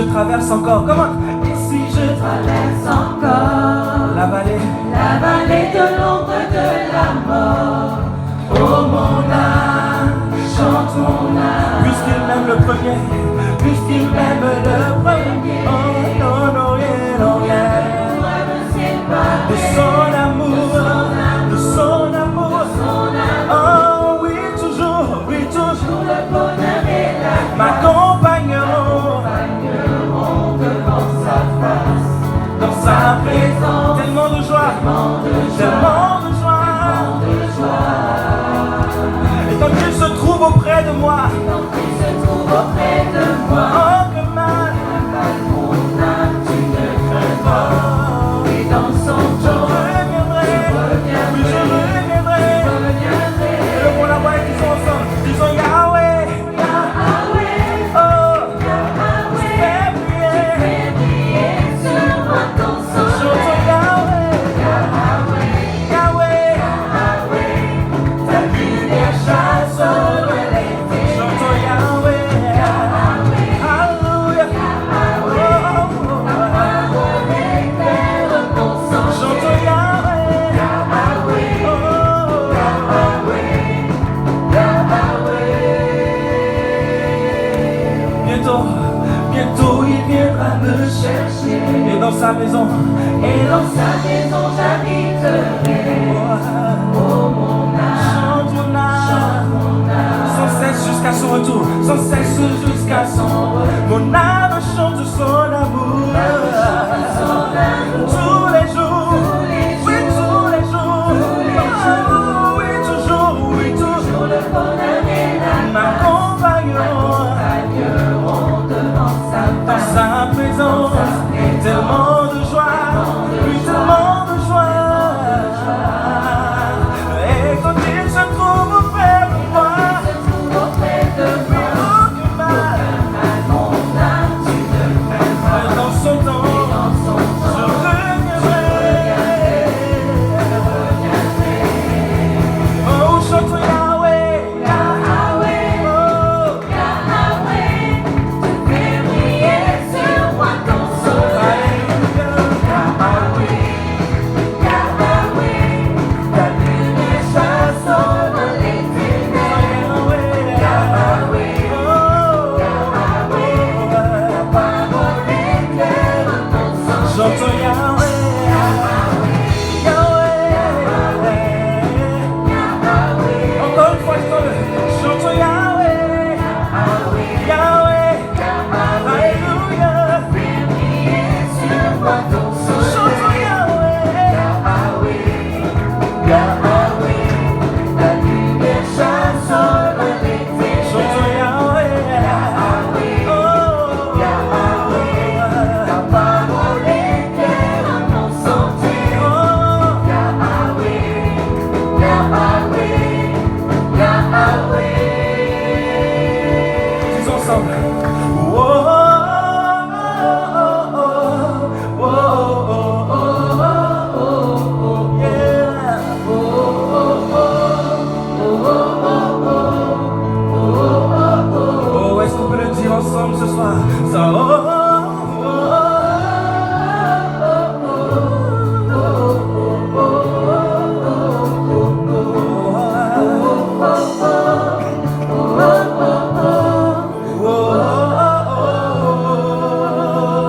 je traverse encore, comment? Et si je traverse encore la vallée de l'ombre de la mort, oh mon âme, chante mon âme. Puisqu'il m'aime le premier, puisqu'il m'aime le premier. Oh non, non, yeah, non, yeah. De son amour, de son amour. Oh oui, toujours, Le bonheur et la m'accompagneront devant sa face, dans sa présence. Tellement de joie, tellement de joie. Et quand il se trouve auprès de moi, quand il se trouve auprès de moi, oh que mal, mon âme, tu ne crains pas. Et dans son je temps, reviendrai, oui je reviendrai. Et le bon la voix et qu'ils sont ensemble, disons Yahweh, oh, fais prier, chantons Yahweh, Yahweh, ta lumière chasse chantons Yahweh, Alléluia, chantons Yahweh, bientôt, bientôt il viendra me chercher. Et dans sa maison, j'habiterai. Oh mon âme, chante mon âme, sans cesse jusqu'à son retour, sans cesse jusqu'à son retour. Mon âme chante son amour, tous les jours, oui tous les jours, oh, oui toujours, le bonheur et la m'accompagneront devant sa dans sa présence, tellement de joie, oui tellement de joie. Et quand il se trouve auprès de moi, oh que mal, mon âme, tu ne crains pas. dans son temps, je reviendrai. Oh chante Yahweh, oh Yahweh, tu fais briller sur moi ton soleil. alléluia. Yahweh, ta lumière chasse dans les ténèbres. Yahweh, ta parole éclaire mon sang. Chantons Yahweh, Yahweh. Encore une fois, disons-le. Chantons Yahweh, Yahweh. Alléluia. Sur moi ton soleil. Chantons Yahweh, Yahweh, ta lumière chasse dans les ténèbres. chantons Yahweh. Oh, Ta parole éclaire mon sentier. oh. Yahweh, Yahweh, Yahweh. Disons ensemble. Oh, oh, oh, oh, oh, oh, oh, yeah. Oh, est-ce qu'on peut le dire ensemble ce soir? Ça, oh,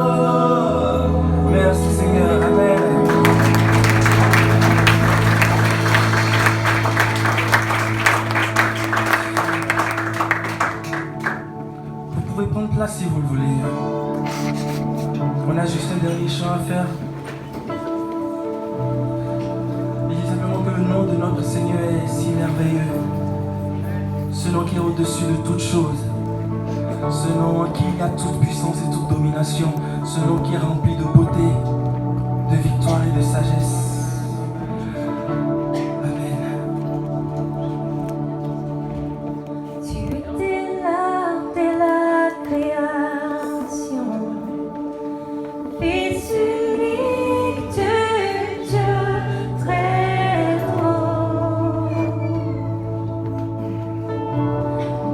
oh, merci Seigneur, Amen. Vous pouvez prendre place si vous le voulez. On a juste un dernier chant à faire. Il dit simplement que le nom de notre Seigneur est si merveilleux. Ce nom qui est au-dessus de toute chose. Ce nom qui a toute puissance et toute domination. Ce nom qui est rempli de beauté, de victoire et de sagesse. Amen. Tu étais là dès la création, Fils unique de Dieu très haut.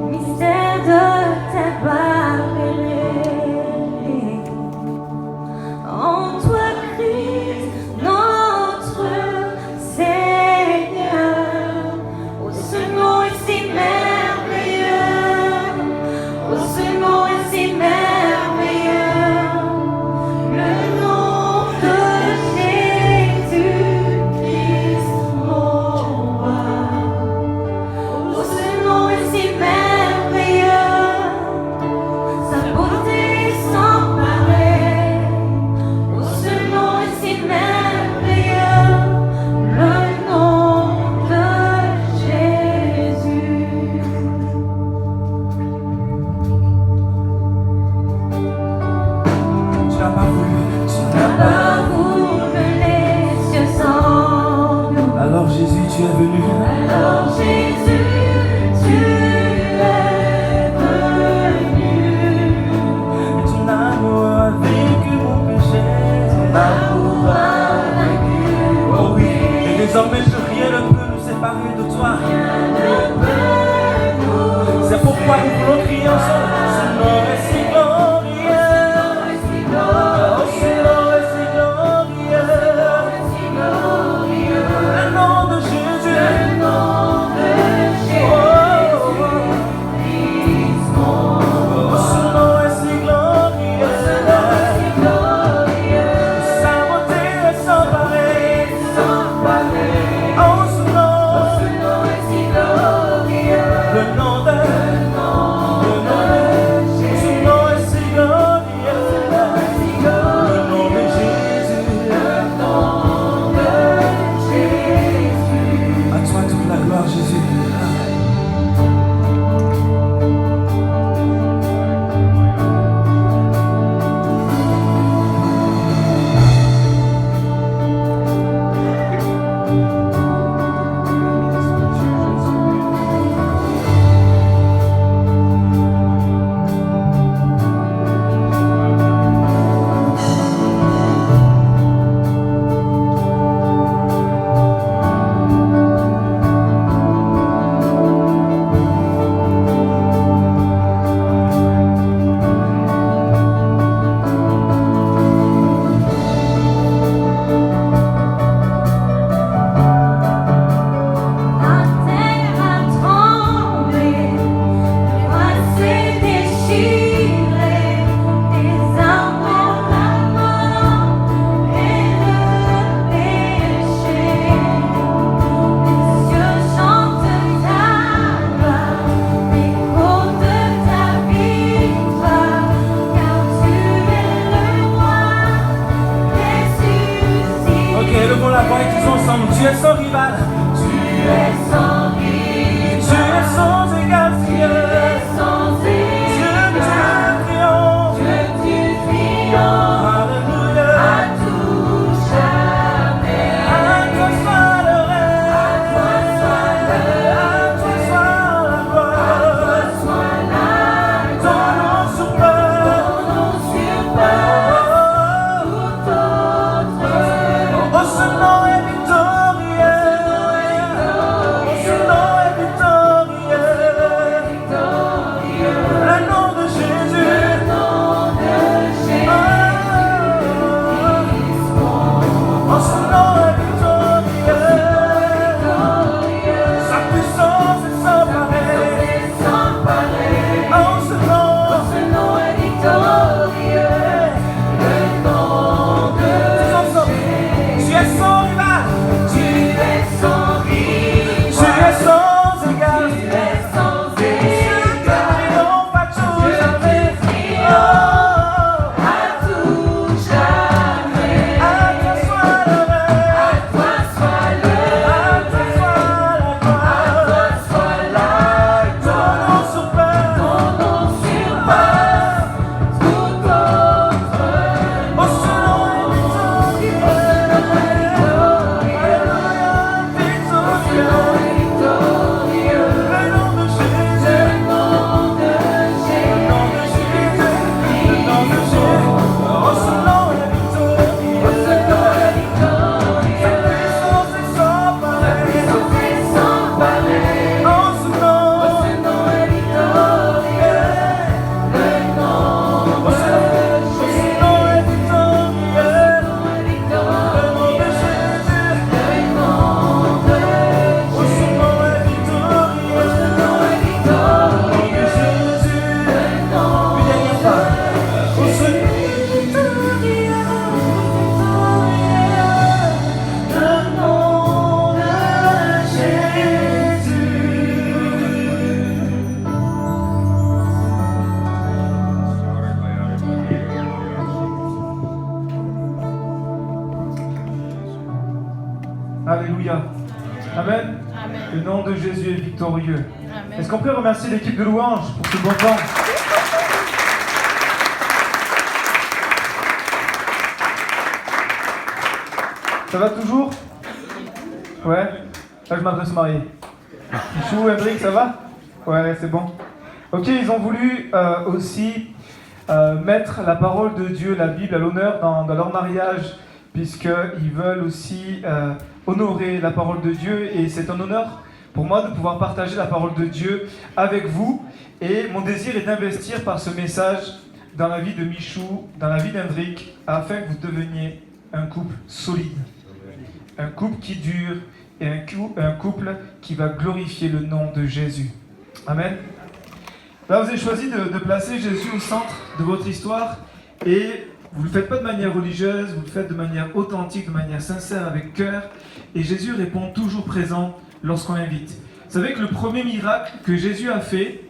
Mystère de ta gloire révélée. tu es venu. Alors Jésus, tu es venu. Ton amour a vaincu mon péché. Ton amour a vaincu. Oh oui, et désormais plus rien ne peut nous séparer de toi. Rien ne peut nous C'est pourquoi nous voulons crier ensemble. Ce nom est si glorieux. Oh, ce nom est si glorieux. Le nom de Jésus. Le nom de Jésus. Oh, ce nom est si glorieux. Sa beauté est sans pareil. Oh, ce nom est si glorieux. Le nom de ce nom est si glorieux. Le nom de Jésus. À toi toute la gloire, Jésus. La terre a tremblé, les voies s'est déchirées, les armes de la mort et le péché. Les cieux chantent ta gloire, l'écho de ta victoire, car tu es le roi ressuscité. Ok, levons la voix et disons ensemble. Tu es sans rival. Tu es sans rival. Tu es sans égal, Seigneur. Sans Dieu, égal, tu triomphes. Dieu tu triomphes Alléluia. à tout jamais. À toi soit le règne. À toi soit À toi soit la gloire. soit la Ton nom surpasse. ton nom surpasse tout autre. Oh, ce nom est victorieux. Oh, ce nom est victorieux. Le nom de Jésus. Le nom de Jésus. Oh, ce nom est victorieux. Sa puissance est sans pareil. Sans pareil. Oh, ce nom. Ce nom est victorieux. Le nom de Disons ensemble. Tu es sans rival. Tu es sans rival. Tu es sans égal. Tu es sans Dieu égal. triomphe à tout jamais. Oh, À tout jamais. à toi soit le règne. À toi soit le À toi soit la gloire. toi soit la Ton nom surpasse. ton nom surpasse tout autre. Oh, ce nom est victorieux. Alléluia, victorieux. Victorieux. Le nom de Jésus. Le nom de Jésus. Le nom de Jésus. Le nom de Jésus. Oh, ce nom est victorieux. Sa puissance est sans pareil. Sans pareil. Oh, ce nom. Ce nom est victorieux. Le nom Oh, ce nom est victorieux. Le nom de Jésus. Oh, ce nom est victorieux. Le nom de Jésus. Une dernière fois. Oh, ce nom est victorieux. Le nom de Jésus. Alléluia. Amen. Le nom de Jésus est victorieux. Est-ce qu'on peut remercier l'équipe de louange pour ce bon temps? Ça va toujours? Ouais. Là, je m'adresse au marié. Michou, Hendrik, ça va? Ouais, c'est bon. Ok, ils ont voulu aussi mettre la parole de Dieu, la Bible, à l'honneur dans leur mariage, puisqu'ils veulent aussi honorer la parole de Dieu. Et c'est un honneur pour moi de pouvoir partager la parole de Dieu avec vous. Et mon désir est d'investir par ce message dans la vie de Michou, dans la vie d'Hendrik, afin que vous deveniez un couple solide, un couple qui dure et un couple qui va glorifier le nom de Jésus. Amen. Là, vous avez choisi de placer Jésus au centre de votre histoire et vous ne le faites pas de manière religieuse, vous le faites de manière authentique, de manière sincère, avec cœur. Et Jésus répond toujours présent lorsqu'on l'invite. Vous savez que le premier miracle que Jésus a fait,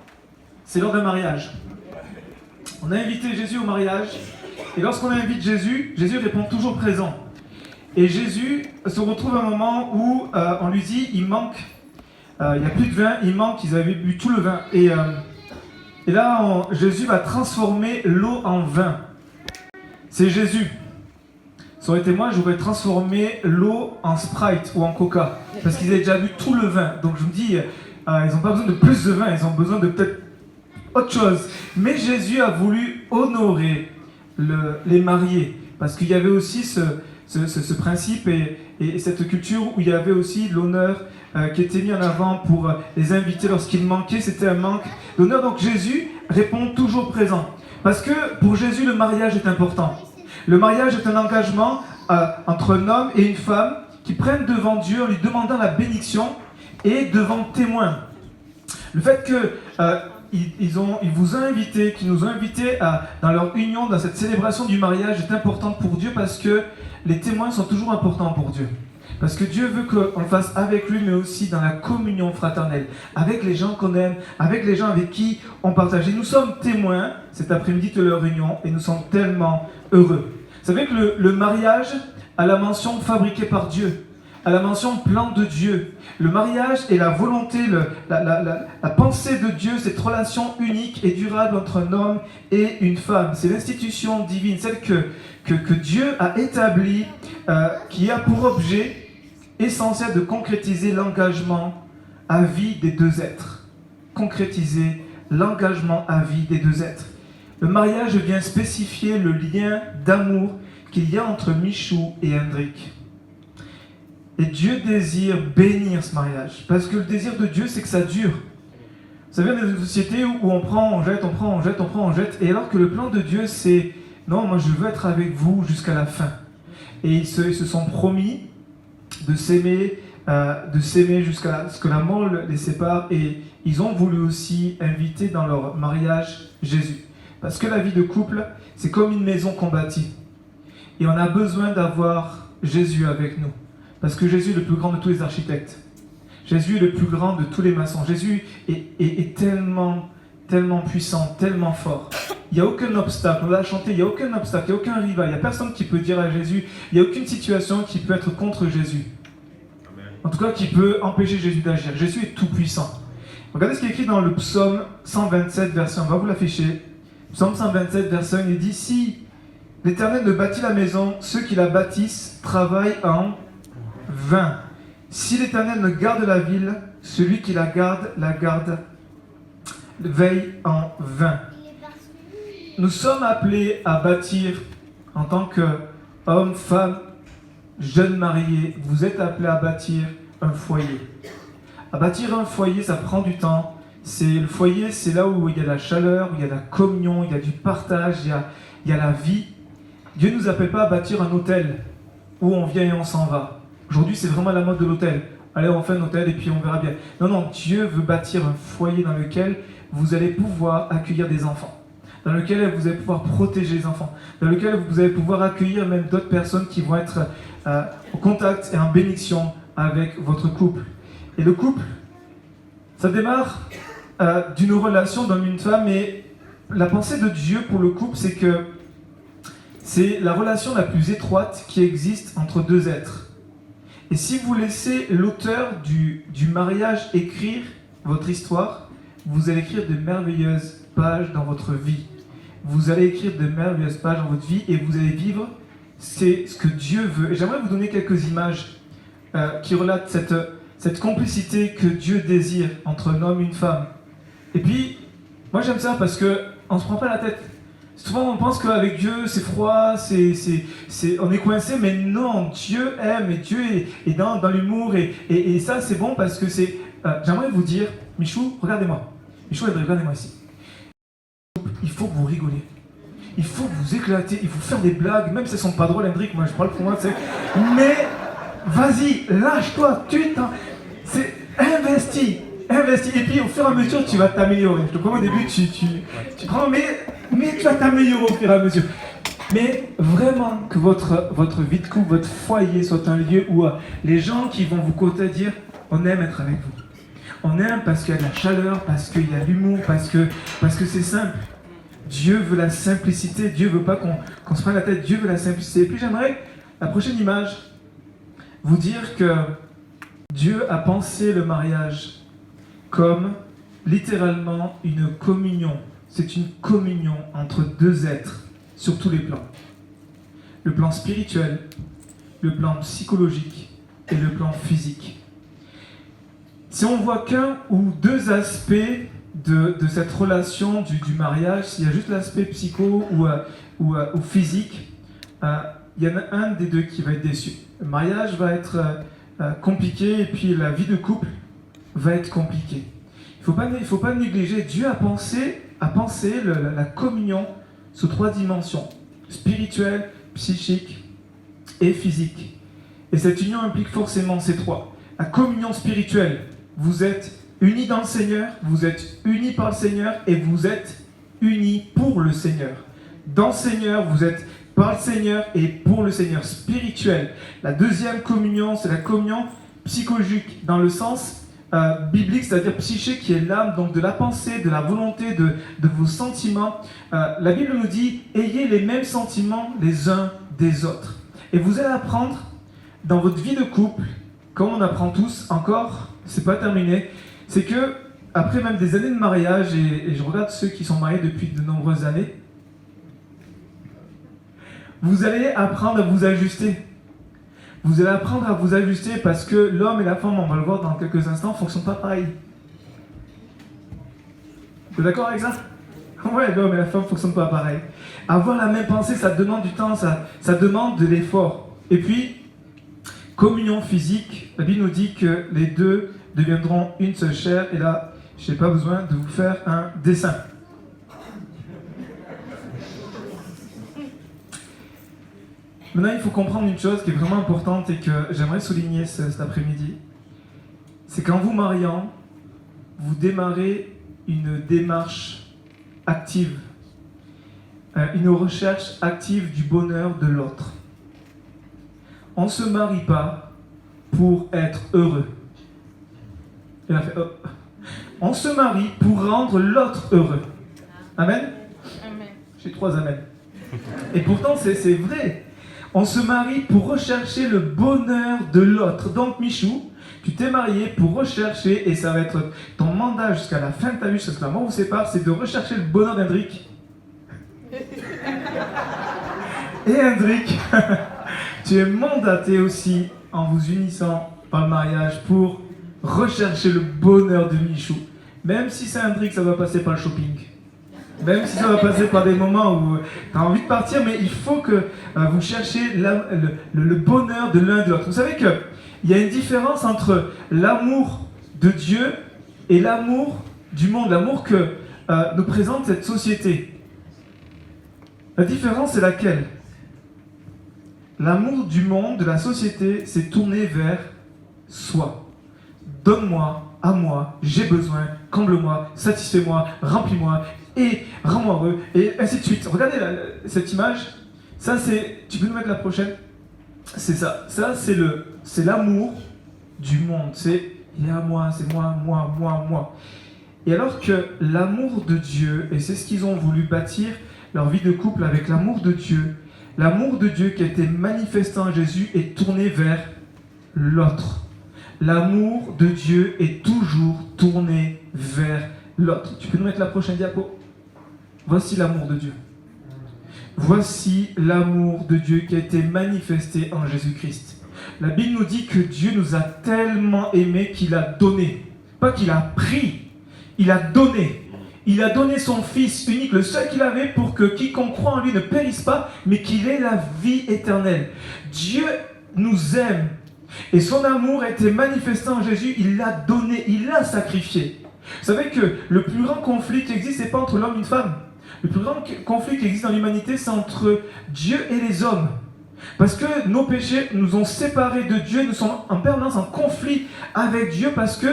c'est lors d'un mariage. On a invité Jésus au mariage, et lorsqu'on invite Jésus, Jésus répond toujours présent. Et Jésus se retrouve à un moment où on lui dit, il manque, il n'y a plus de vin, il manque, ils avaient bu tout le vin. Et là, Jésus va transformer l'eau en vin. C'est Jésus. Ça aurait été moi, j'aurais transformé l'eau en Sprite ou en Coca, parce qu'ils avaient déjà bu tout le vin. Donc je me dis, ils n'ont pas besoin de plus de vin, ils ont besoin de peut-être autre chose. Mais Jésus a voulu honorer les mariés, parce qu'il y avait aussi ce principe et cette culture où il y avait aussi l'honneur qui était mis en avant pour les invités lorsqu'il manquait, c'était un manque d'honneur. Donc Jésus répond toujours présent, parce que pour Jésus le mariage est important. Le mariage est un engagement entre un homme et une femme qui prennent devant Dieu en lui demandant la bénédiction et devant témoins. Le fait que ils vous ont invité, qu'ils nous ont invités dans leur union, dans cette célébration du mariage est importante pour Dieu, parce que les témoins sont toujours importants pour Dieu. Parce que Dieu veut qu'on le fasse avec lui, mais aussi dans la communion fraternelle, avec les gens qu'on aime, avec les gens avec qui on partage. Et nous sommes témoins cet après-midi de leur union, et nous sommes tellement heureux. Vous savez que le mariage a la mention fabriquée par Dieu, a la mention plan de Dieu. Le mariage est la volonté, la pensée de Dieu, cette relation unique et durable entre un homme et une femme. C'est l'institution divine, celle que Dieu a établie, qui a pour objet essentiel de concrétiser l'engagement à vie des deux êtres. Concrétiser l'engagement à vie des deux êtres. Le mariage vient spécifier le lien d'amour qu'il y a entre Michou et Hendrik. Et Dieu désire bénir ce mariage. Parce que le désir de Dieu, c'est que ça dure. Vous savez, on est dans une société où on prend, on jette, on prend, on jette, on prend, on jette. Et alors que le plan de Dieu, c'est non, moi je veux être avec vous jusqu'à la fin. Et ils se sont promis de s'aimer jusqu'à ce que la mort les sépare. Et ils ont voulu aussi inviter dans leur mariage Jésus. Parce que la vie de couple, c'est comme une maison qu'on bâtit. Et on a besoin d'avoir Jésus avec nous. Parce que Jésus est le plus grand de tous les architectes. Jésus est le plus grand de tous les maçons. Jésus est tellement, tellement puissant, tellement fort. Il n'y a aucun obstacle, on l'a chanté, il n'y a aucun obstacle, il n'y a aucun rival, il n'y a personne qui peut dire à Jésus, il n'y a aucune situation qui peut être contre Jésus. En tout cas, qui peut empêcher Jésus d'agir. Jésus est tout puissant. Regardez ce qui est écrit dans le psaume 127, verset 1. On va vous l'afficher. Psaume 127, verset 1, il dit « Si l'Éternel ne bâtit la maison, ceux qui la bâtissent travaillent en vain. Si l'Éternel ne garde la ville, celui qui la garde, veille en vain. » Nous sommes appelés à bâtir en tant qu'hommes, femmes, jeunes mariés. Vous êtes appelés à bâtir un foyer. À bâtir un foyer, ça prend du temps. Le foyer, c'est là où il y a la chaleur, où il y a la communion, il y a du partage, il y a la vie. Dieu ne nous appelle pas à bâtir un hôtel où on vient et on s'en va. Aujourd'hui, c'est vraiment la mode de l'hôtel. Allez, on fait un hôtel et puis on verra bien. Non, non, Dieu veut bâtir un foyer dans lequel vous allez pouvoir accueillir des enfants, dans lequel vous allez pouvoir protéger les enfants, dans lequel vous allez pouvoir accueillir même d'autres personnes qui vont être en contact et en bénédiction avec votre couple. Et le couple, ça démarre d'une relation d'homme et une femme, et la pensée de Dieu pour le couple, c'est que c'est la relation la plus étroite qui existe entre deux êtres. Et si vous laissez l'auteur du mariage écrire votre histoire, vous allez écrire de merveilleuses pages dans votre vie. Vous allez écrire de merveilleuses pages dans votre vie et vous allez vivre, c'est ce que Dieu veut. Et j'aimerais vous donner quelques images qui relatent cette complicité que Dieu désire entre un homme et une femme. Et puis, moi j'aime ça parce qu'on ne se prend pas la tête. Souvent on pense qu'avec Dieu c'est froid, on est coincé, mais non, Dieu aime et Dieu est dans l'humour et ça c'est bon parce que c'est... j'aimerais vous dire, Michou, regardez-moi. Michou, regardez-moi ici. Il faut que vous rigoliez. Il faut que vous éclatez, il faut faire des blagues, même si elles sont pas drôles, Hendrik, moi je parle pour moi, tu sais. Mais, vas-y, lâche-toi, c'est investi. Et puis au fur et à mesure, tu vas t'améliorer. Je te promets, au début, tu prends, mais tu vas t'améliorer au fur et à mesure. Mais vraiment que votre vie de couple, votre foyer soit un lieu où les gens qui vont vous côtoyer dire, on aime être avec vous. On aime parce qu'il y a de la chaleur, parce qu'il y a de l'humour, parce que c'est simple. Dieu veut la simplicité, Dieu veut pas qu'on se prenne la tête, Dieu veut la simplicité. Et puis j'aimerais, la prochaine image, vous dire que Dieu a pensé le mariage comme littéralement une communion. C'est une communion entre deux êtres sur tous les plans. Le plan spirituel, le plan psychologique et le plan physique. Si on voit qu'un ou deux aspects de cette relation du mariage, s'il y a juste l'aspect psycho ou physique, il y en a un des deux qui va être déçu. Le mariage va être compliqué et puis la vie de couple va être compliquée. Il faut pas négliger, Dieu a pensé la communion sous 3 dimensions, spirituelle, psychique et physique. Et cette union implique forcément ces 3. La communion spirituelle, vous êtes unis dans le Seigneur, vous êtes unis par le Seigneur et vous êtes unis pour le Seigneur. Dans le Seigneur, vous êtes par le Seigneur et pour le Seigneur. Spirituel. La deuxième communion, c'est la communion psychologique, dans le sens biblique, c'est-à-dire psychique, qui est l'âme, donc de la pensée, de la volonté, de vos sentiments. La Bible nous dit, ayez les mêmes sentiments les uns des autres. Et vous allez apprendre, dans votre vie de couple, comme on apprend tous, encore, c'est pas terminé, c'est que, après même des années de mariage, et je regarde ceux qui sont mariés depuis de nombreuses années, vous allez apprendre à vous ajuster. Vous allez apprendre à vous ajuster parce que l'homme et la femme, on va le voir dans quelques instants, ne fonctionnent pas pareil. Vous êtes d'accord avec ça? Ouais, l'homme et la femme ne fonctionnent pas pareil. Avoir la même pensée, ça demande du temps, ça demande de l'effort. Et puis, communion physique, la Bible nous dit que les deux deviendront une seule chair. Et là, je n'ai pas besoin de vous faire un dessin. Maintenant, il faut comprendre une chose qui est vraiment importante et que j'aimerais souligner cet après-midi. C'est qu'en vous mariant, vous démarrez une démarche active, une recherche active du bonheur de l'autre. On ne se marie pas pour être heureux. Il a fait, oh. On se marie pour rendre l'autre heureux. Amen? Amen. J'ai 3 amen. Et pourtant, c'est vrai. On se marie pour rechercher le bonheur de l'autre. Donc, Michou, tu t'es marié pour rechercher, et ça va être ton mandat jusqu'à la fin de ta vie, jusqu'à ce que la mort vous sépare, c'est de rechercher le bonheur d'Hendrik. Et Hendrik, tu es mandaté aussi, en vous unissant par le mariage, pour rechercher le bonheur de Michou. Même si c'est Hendrik, ça va passer par le shopping. Même si ça va passer par des moments où tu as envie de partir, mais il faut que vous cherchiez le bonheur de l'un et de l'autre. Vous savez qu'il y a une différence entre l'amour de Dieu et l'amour du monde, l'amour que nous présente cette société. La différence, c'est laquelle? L'amour du monde, de la société, c'est tourné vers soi. Donne-moi, à moi, j'ai besoin, comble-moi, satisfais-moi, remplis-moi et rends-moi heureux, et ainsi de suite. Regardez cette image, ça c'est, tu peux nous mettre la prochaine? C'est ça, c'est l'amour du monde, c'est il est à moi, c'est moi. Et alors que l'amour de Dieu, et c'est ce qu'ils ont voulu bâtir leur vie de couple avec l'amour de Dieu qui a été manifesté en Jésus est tourné vers l'autre. L'amour de Dieu est toujours tourné vers l'autre. Tu peux nous mettre la prochaine diapo? Voici l'amour de Dieu. Voici l'amour de Dieu qui a été manifesté en Jésus-Christ. la Bible nous dit que Dieu nous a tellement aimés qu'il a donné. Pas qu'il a pris, il a donné. Il a donné son Fils unique, le seul qu'il avait, pour que quiconque croit en lui ne périsse pas, mais qu'il ait la vie éternelle. Dieu nous aime. Et son amour a été manifesté en Jésus. Il l'a donné, il l'a sacrifié. Vous savez que le plus grand conflit qui existe, ce n'est pas entre l'homme et une femme. Le plus grand conflit qui existe dans l'humanité, c'est entre Dieu et les hommes. Parce que nos péchés nous ont séparés de Dieu, nous sommes en permanence en conflit avec Dieu, parce que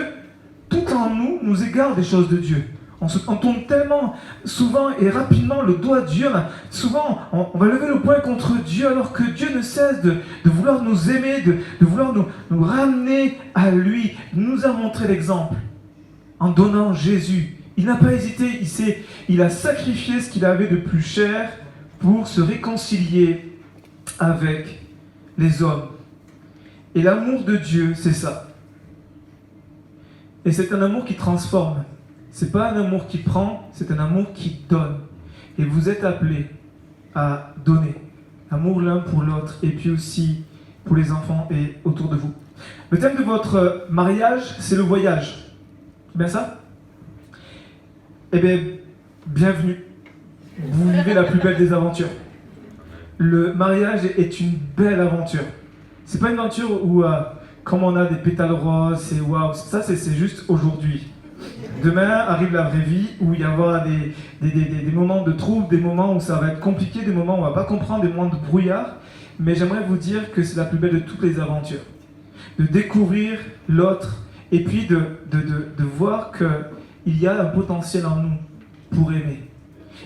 tout en nous égare des choses de Dieu. On tourne tellement souvent et rapidement le dos à Dieu. Souvent, on va lever le poing contre Dieu, alors que Dieu ne cesse de vouloir nous aimer, de vouloir nous ramener à lui. Il nous a montré l'exemple en donnant Jésus. Il n'a pas hésité, il a sacrifié ce qu'il avait de plus cher pour se réconcilier avec les hommes. Et l'amour de Dieu, c'est ça. Et c'est un amour qui transforme. C'est pas un amour qui prend, c'est un amour qui donne. Et vous êtes appelés à donner. Amour l'un pour l'autre, et puis aussi pour les enfants et autour de vous. Le thème de votre mariage, c'est le voyage. C'est bien ça? Eh bien, bienvenue. Vous vivez la plus belle des aventures. Le mariage est une belle aventure. C'est pas une aventure où, comme on a des pétales roses, c'est waouh, ça c'est juste aujourd'hui. Demain arrive la vraie vie, où il y aura des moments de trouble, des moments où ça va être compliqué, des moments où on ne va pas comprendre, des moments de brouillard. Mais j'aimerais vous dire que c'est la plus belle de toutes les aventures. De découvrir l'autre, et puis de voir qu'il y a un potentiel en nous pour aimer.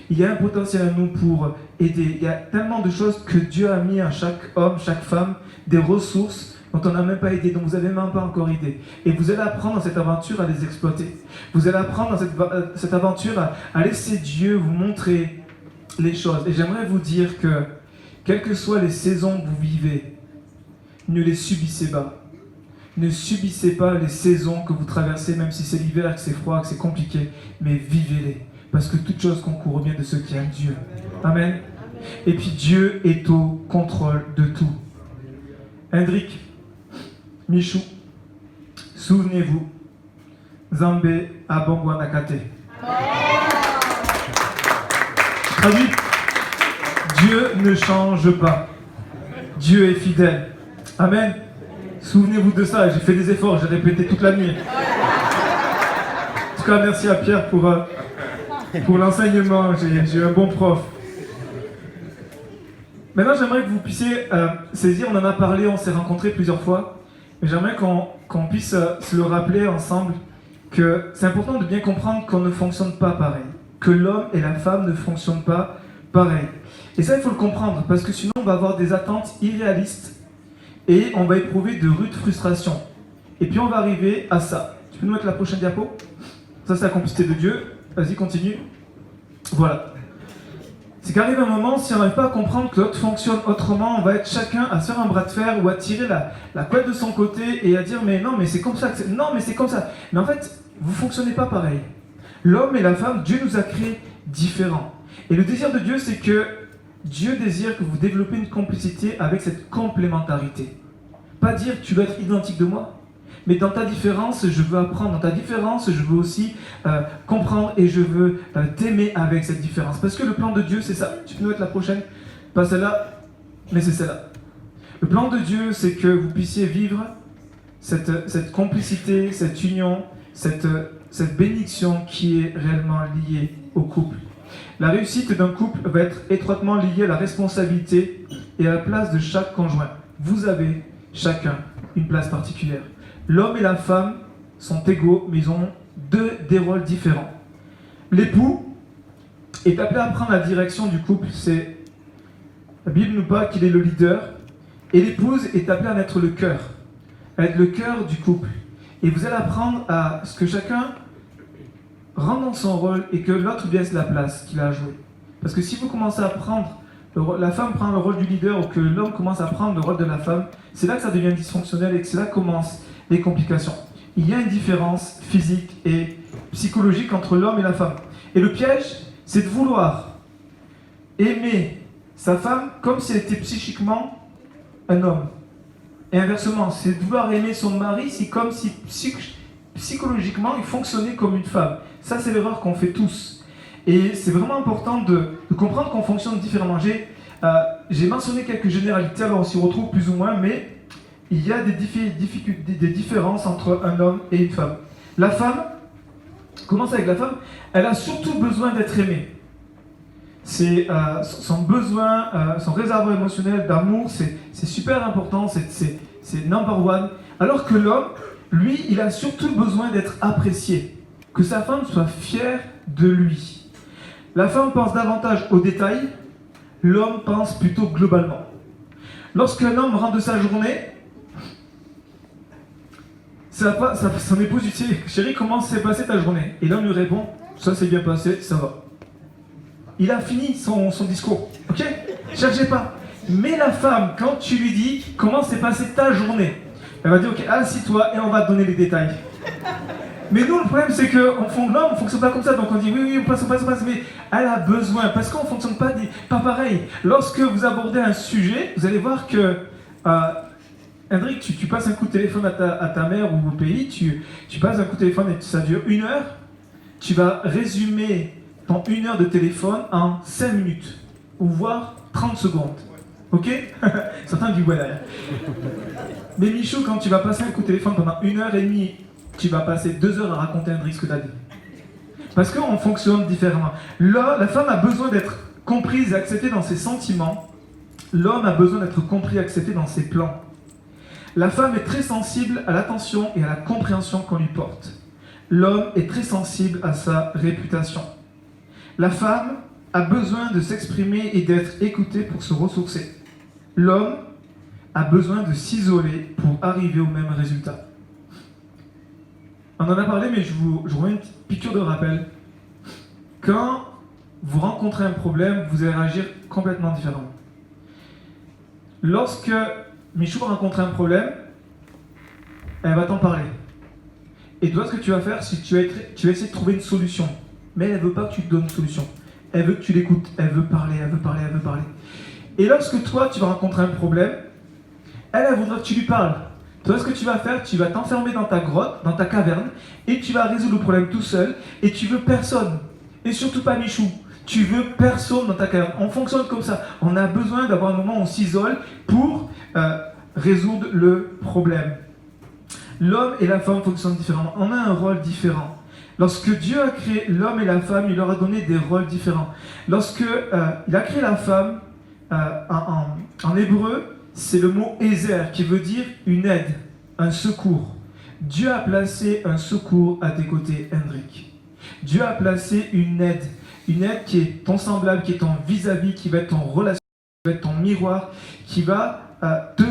Il y a un potentiel en nous pour aider. Il y a tellement de choses que Dieu a mis à chaque homme, chaque femme, des ressources dont on n'a même pas idée, dont vous n'avez même pas encore idée. Et vous allez apprendre dans cette aventure à les exploiter. Vous allez apprendre dans cette aventure à laisser Dieu vous montrer les choses. Et j'aimerais vous dire que, quelles que soient les saisons que vous vivez, ne les subissez pas. Ne subissez pas les saisons que vous traversez, même si c'est l'hiver, que c'est froid, que c'est compliqué, mais vivez-les. Parce que toute chose concourt bien de ceux qui aiment Dieu. Amen. Et puis Dieu est au contrôle de tout. Hendrik, Michou, souvenez-vous, Zambé Abongwa Nakate. Traduit, Dieu ne change pas. Dieu est fidèle. Amen. Souvenez-vous de ça, j'ai fait des efforts, j'ai répété toute la nuit. En tout cas, merci à Pierre pour l'enseignement, j'ai eu un bon prof. Maintenant, j'aimerais que vous puissiez saisir, on en a parlé, on s'est rencontrés plusieurs fois, mais j'aimerais qu'on puisse se le rappeler ensemble, que c'est important de bien comprendre qu'on ne fonctionne pas pareil, que l'homme et la femme ne fonctionnent pas pareil. Et ça, il faut le comprendre, parce que sinon, on va avoir des attentes irréalistes, et on va éprouver de rudes frustrations. Et puis, on va arriver à ça. Tu peux nous mettre la prochaine diapo? Ça, c'est la complicité de Dieu. Vas-y, continue. Voilà. C'est qu'arrive un moment, si on n'arrive pas à comprendre que l'autre fonctionne autrement, on va être chacun à se faire un bras de fer ou à tirer la couette de son côté et à dire mais non, mais c'est comme ça, non, mais c'est comme ça. Mais en fait, vous ne fonctionnez pas pareil. L'homme et la femme, Dieu nous a créés différents. Et le désir de Dieu, c'est que Dieu désire que vous développez une complicité avec cette complémentarité. Pas dire tu veux être identique de moi, mais dans ta différence, je veux apprendre. Dans ta différence, je veux aussi comprendre et je veux t'aimer avec cette différence. Parce que le plan de Dieu, c'est ça. Tu peux nous mettre la prochaine? Pas celle-là, mais c'est celle-là. Le plan de Dieu, c'est que vous puissiez vivre cette complicité, cette union, cette bénédiction qui est réellement liée au couple. La réussite d'un couple va être étroitement liée à la responsabilité et à la place de chaque conjoint. Vous avez chacun une place particulière. L'homme et la femme sont égaux, mais ils ont des rôles différents. L'époux est appelé à prendre la direction du couple. La Bible nous parle qu'il est le leader. Et l'épouse est appelée à être le cœur. À être le cœur du couple. Et vous allez apprendre à ce que chacun rentre dans son rôle et que l'autre laisse la place qu'il a à jouer. Parce que si vous commencez à prendre, la femme prend le rôle du leader ou que l'homme commence à prendre le rôle de la femme, c'est là que ça devient dysfonctionnel et que c'est là que commencent les complications. Il y a une différence physique et psychologique entre l'homme et la femme. Et le piège, c'est de vouloir aimer sa femme comme si elle était psychiquement un homme. Et inversement, c'est de vouloir aimer son mari, c'est comme si psychologiquement il fonctionnait comme une femme. Ça, c'est l'erreur qu'on fait tous. Et c'est vraiment important de comprendre qu'on fonctionne différemment. J'ai mentionné quelques généralités, alors on s'y retrouve plus ou moins, mais il y a des différences entre un homme et une femme. La femme, commence avec la femme, elle a surtout besoin d'être aimée. C'est son besoin, son réservoir émotionnel d'amour, c'est super important, c'est number one. Alors que l'homme, lui, il a surtout besoin d'être apprécié, que sa femme soit fière de lui. La femme pense davantage aux détails, l'homme pense plutôt globalement. Lorsqu'un homme rentre de sa journée, son épouse lui dit « Chérie, comment s'est passée ta journée ?» Et l'homme lui répond « Ça s'est bien passé, ça va. » Il a fini son discours. Ok ? Cherchez pas. Mais la femme, quand tu lui dis « Comment s'est passée ta journée ?» Elle va dire « Ok, assis-toi et on va te donner les détails. » Mais nous, le problème, c'est que l'homme ne fonctionne pas comme ça. Donc on dit oui, on passe. Mais elle a besoin. Parce qu'on ne fonctionne pas pareil. Lorsque vous abordez un sujet, vous allez voir que... Hendrik, tu passes un coup de téléphone à ta mère ou au pays, tu passes un coup de téléphone et ça dure 1 heure. Tu vas résumer ton 1 heure de téléphone en 5 minutes. Ou voire 30 secondes. Ok? Certains disent ouais derrière. Mais Michou, quand tu vas passer un coup de téléphone pendant 1h30, tu vas passer 2 heures à raconter Hendrik ce que tu as dit. Parce qu'on fonctionne différemment. Là, la femme a besoin d'être comprise et acceptée dans ses sentiments. L'homme a besoin d'être compris et accepté dans ses plans. La femme est très sensible à l'attention et à la compréhension qu'on lui porte. L'homme est très sensible à sa réputation. La femme a besoin de s'exprimer et d'être écoutée pour se ressourcer. L'homme a besoin de s'isoler pour arriver au même résultat. On en a parlé, mais je vous remets une petite piqûre de rappel. Quand vous rencontrez un problème, vous allez réagir complètement différemment. Lorsque Michou va rencontrer un problème, elle va t'en parler. Et toi, ce que tu vas faire, c'est que tu vas essayer de trouver une solution. Mais elle ne veut pas que tu te donnes une solution. Elle veut que tu l'écoutes. Elle veut parler. Et lorsque toi, tu vas rencontrer un problème, elle voudra que tu lui parles. Toi, ce que tu vas faire, tu vas t'enfermer dans ta grotte, dans ta caverne, et tu vas résoudre le problème tout seul, et tu veux personne. Et surtout pas Michou. Tu veux personne dans ta caverne. On fonctionne comme ça. On a besoin d'avoir un moment où on s'isole pour résoudre le problème. L'homme et la femme fonctionnent différemment. On a un rôle différent. Lorsque Dieu a créé l'homme et la femme, il leur a donné des rôles différents. Lorsque il a créé la femme, en hébreu, c'est le mot Ezer qui veut dire une aide, un secours. Dieu a placé un secours à tes côtés, Hendrik. Dieu a placé une aide qui est ton semblable, qui est ton vis-à-vis, qui va être ton relation, qui va être ton miroir, qui va te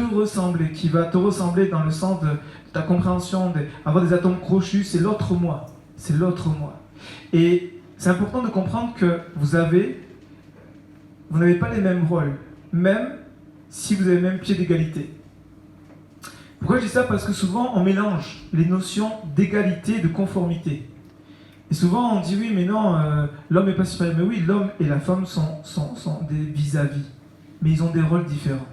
ressembler dans le sens de ta compréhension, avoir des atomes crochus, c'est l'autre moi. C'est l'autre moi. Et c'est important de comprendre que vous n'avez pas les mêmes rôles, même si vous avez le même pied d'égalité. Pourquoi je dis ça? Parce que souvent on mélange les notions d'égalité et de conformité. Et souvent on dit oui mais non, l'homme n'est pas supérieur. Mais oui, l'homme et la femme sont des vis-à-vis. Mais ils ont des rôles différents.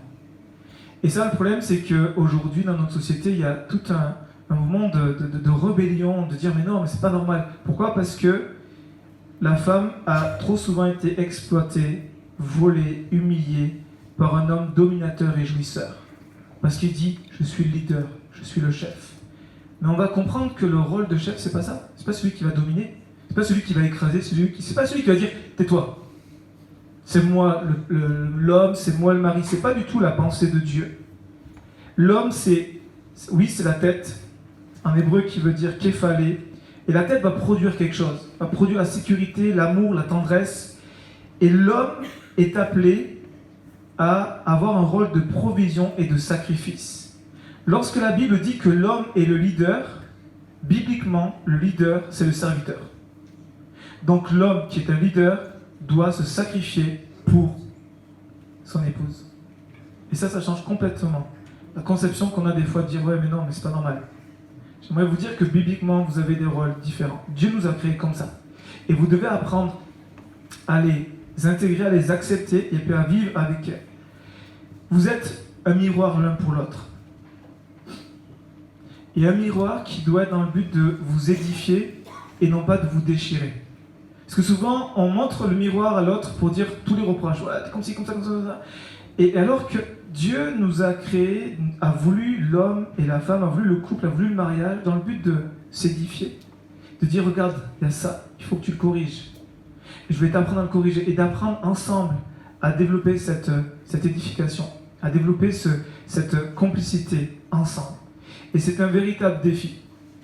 Et ça, le problème, c'est qu'aujourd'hui, dans notre société, il y a tout un mouvement de rébellion, de dire mais non, mais c'est pas normal. Pourquoi? Parce que la femme a trop souvent été exploitée, volée, humiliée par un homme dominateur et jouisseur. Parce qu'il dit je suis le leader, je suis le chef. Mais on va comprendre que le rôle de chef, c'est pas ça. C'est pas celui qui va dominer, c'est pas celui qui va écraser, c'est pas celui qui va dire tais-toi. C'est moi l'homme, c'est moi le mari. C'est pas du tout la pensée de Dieu. L'homme, c'est la tête, en hébreu qui veut dire képhalé. Et la tête va produire quelque chose, va produire la sécurité, l'amour, la tendresse. Et l'homme est appelé à avoir un rôle de provision et de sacrifice. Lorsque la Bible dit que l'homme est le leader, bibliquement, le leader, c'est le serviteur. Donc l'homme qui est un leader doit se sacrifier pour son épouse. Et ça change complètement la conception qu'on a des fois de dire ouais mais non mais c'est pas normal. J'aimerais vous dire que bibliquement vous avez des rôles différents. Dieu nous a créés comme ça. Et vous devez apprendre à les intégrer, à les accepter et puis à vivre avec elles. Vous êtes un miroir l'un pour l'autre. et un miroir qui doit être dans le but de vous édifier et non pas de vous déchirer. Parce que souvent, on montre le miroir à l'autre pour dire tous les reproches. Ouais, t'es comme ci, comme ça, comme ça, comme ça. Et alors que Dieu nous a créés, a voulu l'homme et la femme, a voulu le couple, a voulu le mariage, dans le but de s'édifier, de dire regarde, il y a ça, il faut que tu le corriges. Je vais t'apprendre à le corriger et d'apprendre ensemble à développer cette édification, à développer cette complicité ensemble. Et c'est un véritable défi.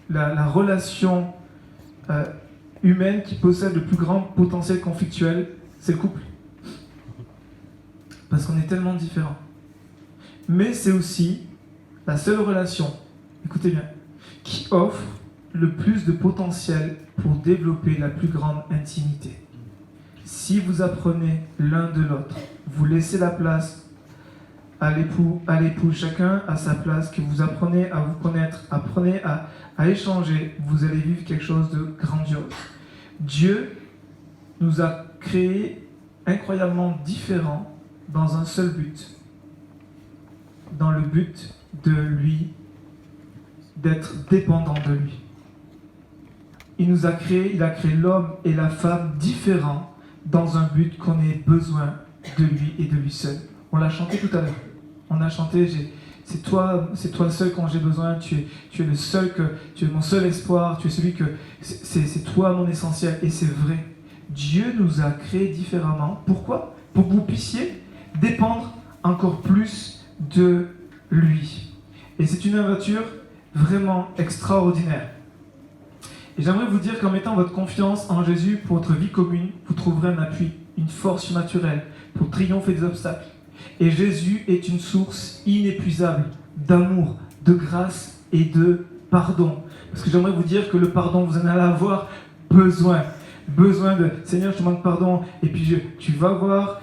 La relation humaine qui possède le plus grand potentiel conflictuel, c'est le couple. Parce qu'on est tellement différents. Mais c'est aussi la seule relation, écoutez bien, qui offre le plus de potentiel pour développer la plus grande intimité. Si vous apprenez l'un de l'autre, vous laissez la place à l'époux, chacun à sa place, que vous apprenez à vous connaître, apprenez à échanger, vous allez vivre quelque chose de grandiose. Dieu nous a créés incroyablement différents dans un seul but, dans le but de lui, d'être dépendant de lui. Il a créé l'homme et la femme différents dans un but qu'on ait besoin de lui et de lui seul. On l'a chanté tout à l'heure. On a chanté, c'est toi le seul quand j'ai besoin, tu es le seul tu es mon seul espoir, tu es celui que c'est toi mon essentiel. Et c'est vrai. Dieu nous a créés différemment. Pourquoi ? Pour que vous puissiez dépendre encore plus de lui. Et c'est une aventure vraiment extraordinaire. Et j'aimerais vous dire qu'en mettant votre confiance en Jésus pour votre vie commune, vous trouverez un appui, une force surnaturelle pour triompher des obstacles. Et Jésus est une source inépuisable d'amour, de grâce et de pardon. Parce que j'aimerais vous dire que le pardon, vous en allez avoir besoin. Besoin de Seigneur, je te demande pardon. Et puis tu vas voir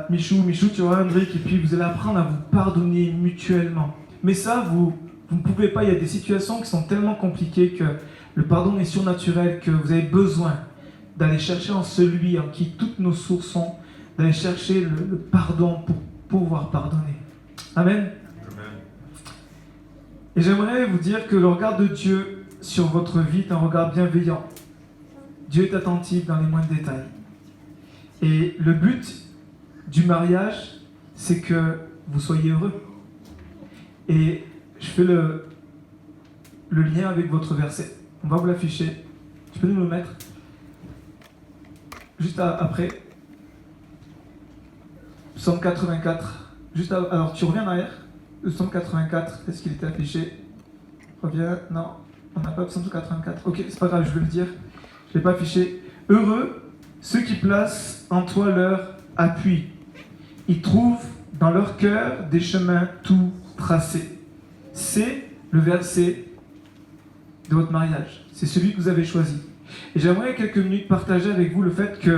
Michou, tu vas voir Hendrik, et puis vous allez apprendre à vous pardonner mutuellement. Mais ça, vous ne pouvez pas. Il y a des situations qui sont tellement compliquées que le pardon est surnaturel, que vous avez besoin d'aller chercher en celui en qui toutes nos sources sont, d'aller chercher le pardon pour pouvoir pardonner. Amen. Et j'aimerais vous dire que le regard de Dieu sur votre vie est un regard bienveillant. Dieu est attentif dans les moindres détails. Et le but du mariage, c'est que vous soyez heureux. Et je fais le lien avec votre verset. On va vous l'afficher. Tu peux nous le mettre juste après. Psaume 84. Alors tu reviens en arrière. Le psaume 84, est-ce qu'il était affiché ? Reviens. Non, on n'a pas psaume 84. Ok, c'est pas grave, je vais le dire. Je ne l'ai pas affiché. Heureux ceux qui placent en toi leur appui. Ils trouvent dans leur cœur des chemins tout tracés. C'est le verset de votre mariage. C'est celui que vous avez choisi. Et j'aimerais quelques minutes partager avec vous le fait que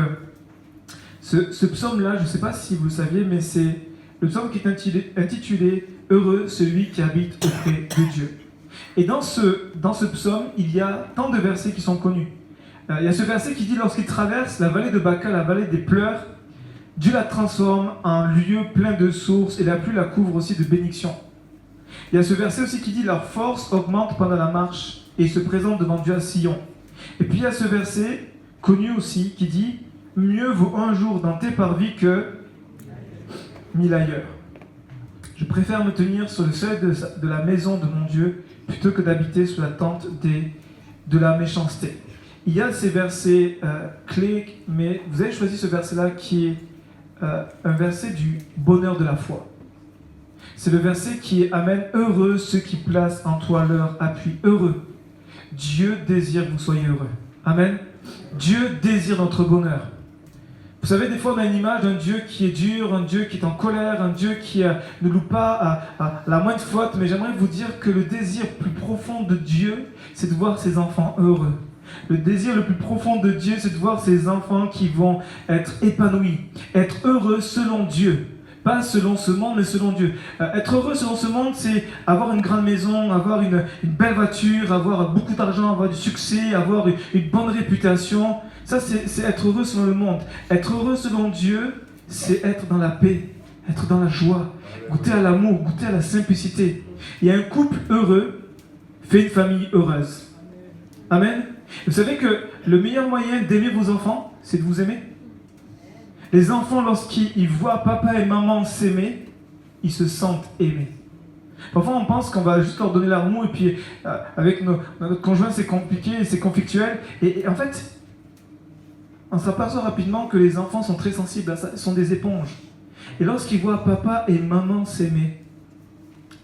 ce psaume-là, je ne sais pas si vous le saviez, mais c'est le psaume qui est intitulé « Heureux celui qui habite auprès de Dieu ». Et dans ce psaume, il y a tant de versets qui sont connus. Il y a ce verset qui dit « Lorsqu'il traverse la vallée de Baca, la vallée des pleurs, Dieu la transforme en lieu plein de sources et la pluie la couvre aussi de bénédictions. » Il y a ce verset aussi qui dit « Leur force augmente pendant la marche et se présente devant Dieu à Sion. » Et puis il y a ce verset connu aussi qui dit « Mieux vaut un jour dans tes parvis que 1000 ailleurs. » Je préfère me tenir sur le seuil de la maison de mon Dieu plutôt que d'habiter sous la tente de la méchanceté. Il y a ces versets clés, mais vous avez choisi ce verset-là qui est un verset du bonheur de la foi. C'est le verset qui amène « Heureux ceux qui placent en toi leur appui. » Heureux. Dieu désire que vous soyez heureux. Amen. Dieu désire notre bonheur. Vous savez, des fois on a une image d'un Dieu qui est dur, un Dieu qui est en colère, un Dieu qui ne loue pas à la moindre faute, mais j'aimerais vous dire que le désir plus profond de Dieu, c'est de voir ses enfants heureux. Le désir le plus profond de Dieu, c'est de voir ses enfants qui vont être épanouis, être heureux selon Dieu. Pas selon ce monde, mais selon Dieu. Être heureux selon ce monde, c'est avoir une grande maison, avoir une belle voiture, avoir beaucoup d'argent, avoir du succès, avoir une bonne réputation. Ça, c'est être heureux selon le monde. Être heureux selon Dieu, c'est être dans la paix, être dans la joie, goûter à l'amour, goûter à la simplicité. Il y a un couple heureux fait une famille heureuse. Amen. Vous savez que le meilleur moyen d'aimer vos enfants, c'est de vous aimer. Les enfants, lorsqu'ils voient papa et maman s'aimer, ils se sentent aimés. Parfois, on pense qu'on va juste leur donner l'amour et puis avec notre conjoint, c'est compliqué, c'est conflictuel. Et en fait, on s'aperçoit rapidement que les enfants sont très sensibles à ça, sont des éponges. Et lorsqu'ils voient papa et maman s'aimer,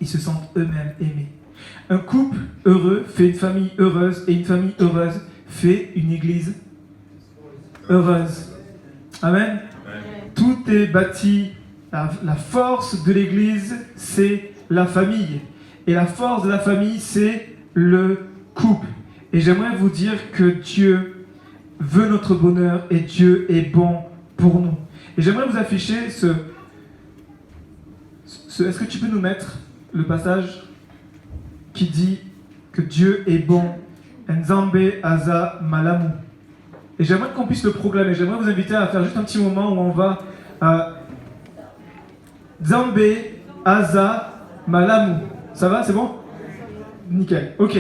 ils se sentent eux-mêmes aimés. Un couple heureux fait une famille heureuse et une famille heureuse fait une église heureuse. Amen. Tout est bâti. La force de l'église, c'est la famille. Et la force de la famille, c'est le couple. Et j'aimerais vous dire que Dieu veut notre bonheur et Dieu est bon pour nous. Et j'aimerais vous afficher est-ce que tu peux nous mettre le passage qui dit que Dieu est bon. Nzambe aza malamu. Et j'aimerais qu'on puisse le proclamer. J'aimerais vous inviter à faire juste un petit moment où on va Nzambe aza malamu. Ça va, c'est bon? Nickel. Ok.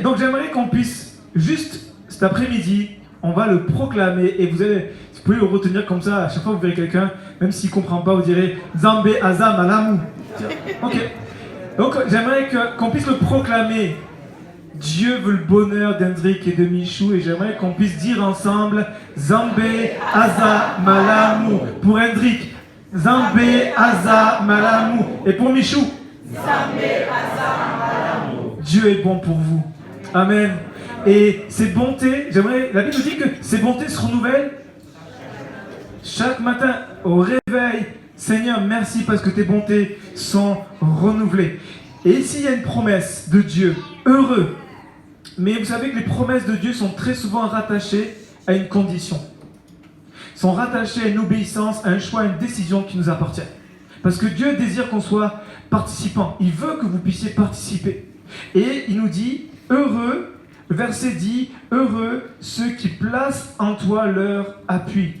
Donc j'aimerais qu'on puisse juste cet après-midi, on va le proclamer et vous pouvez le retenir comme ça. À chaque fois que vous verrez quelqu'un, même s'il ne comprend pas, vous direz Nzambe aza malamu. Ok. Donc j'aimerais qu'on puisse le proclamer. Dieu veut le bonheur d'Hendrik et de Michou et j'aimerais qu'on puisse dire ensemble Nzambe aza malamu pour Hendrik, Nzambe aza malamu et pour Michou, Nzambe aza malamu. Dieu est bon pour vous. Amen. Et ces bontés, la Bible nous dit que ces bontés se renouvellent chaque matin au réveil. Seigneur, merci parce que tes bontés sont renouvelées. Et ici, il y a une promesse de Dieu, heureux. Mais vous savez que les promesses de Dieu sont très souvent rattachées à une condition. Sont rattachées à une obéissance, à un choix, à une décision qui nous appartient. Parce que Dieu désire qu'on soit participant. Il veut que vous puissiez participer. Et il nous dit, heureux, le verset dit, heureux ceux qui placent en toi leur appui.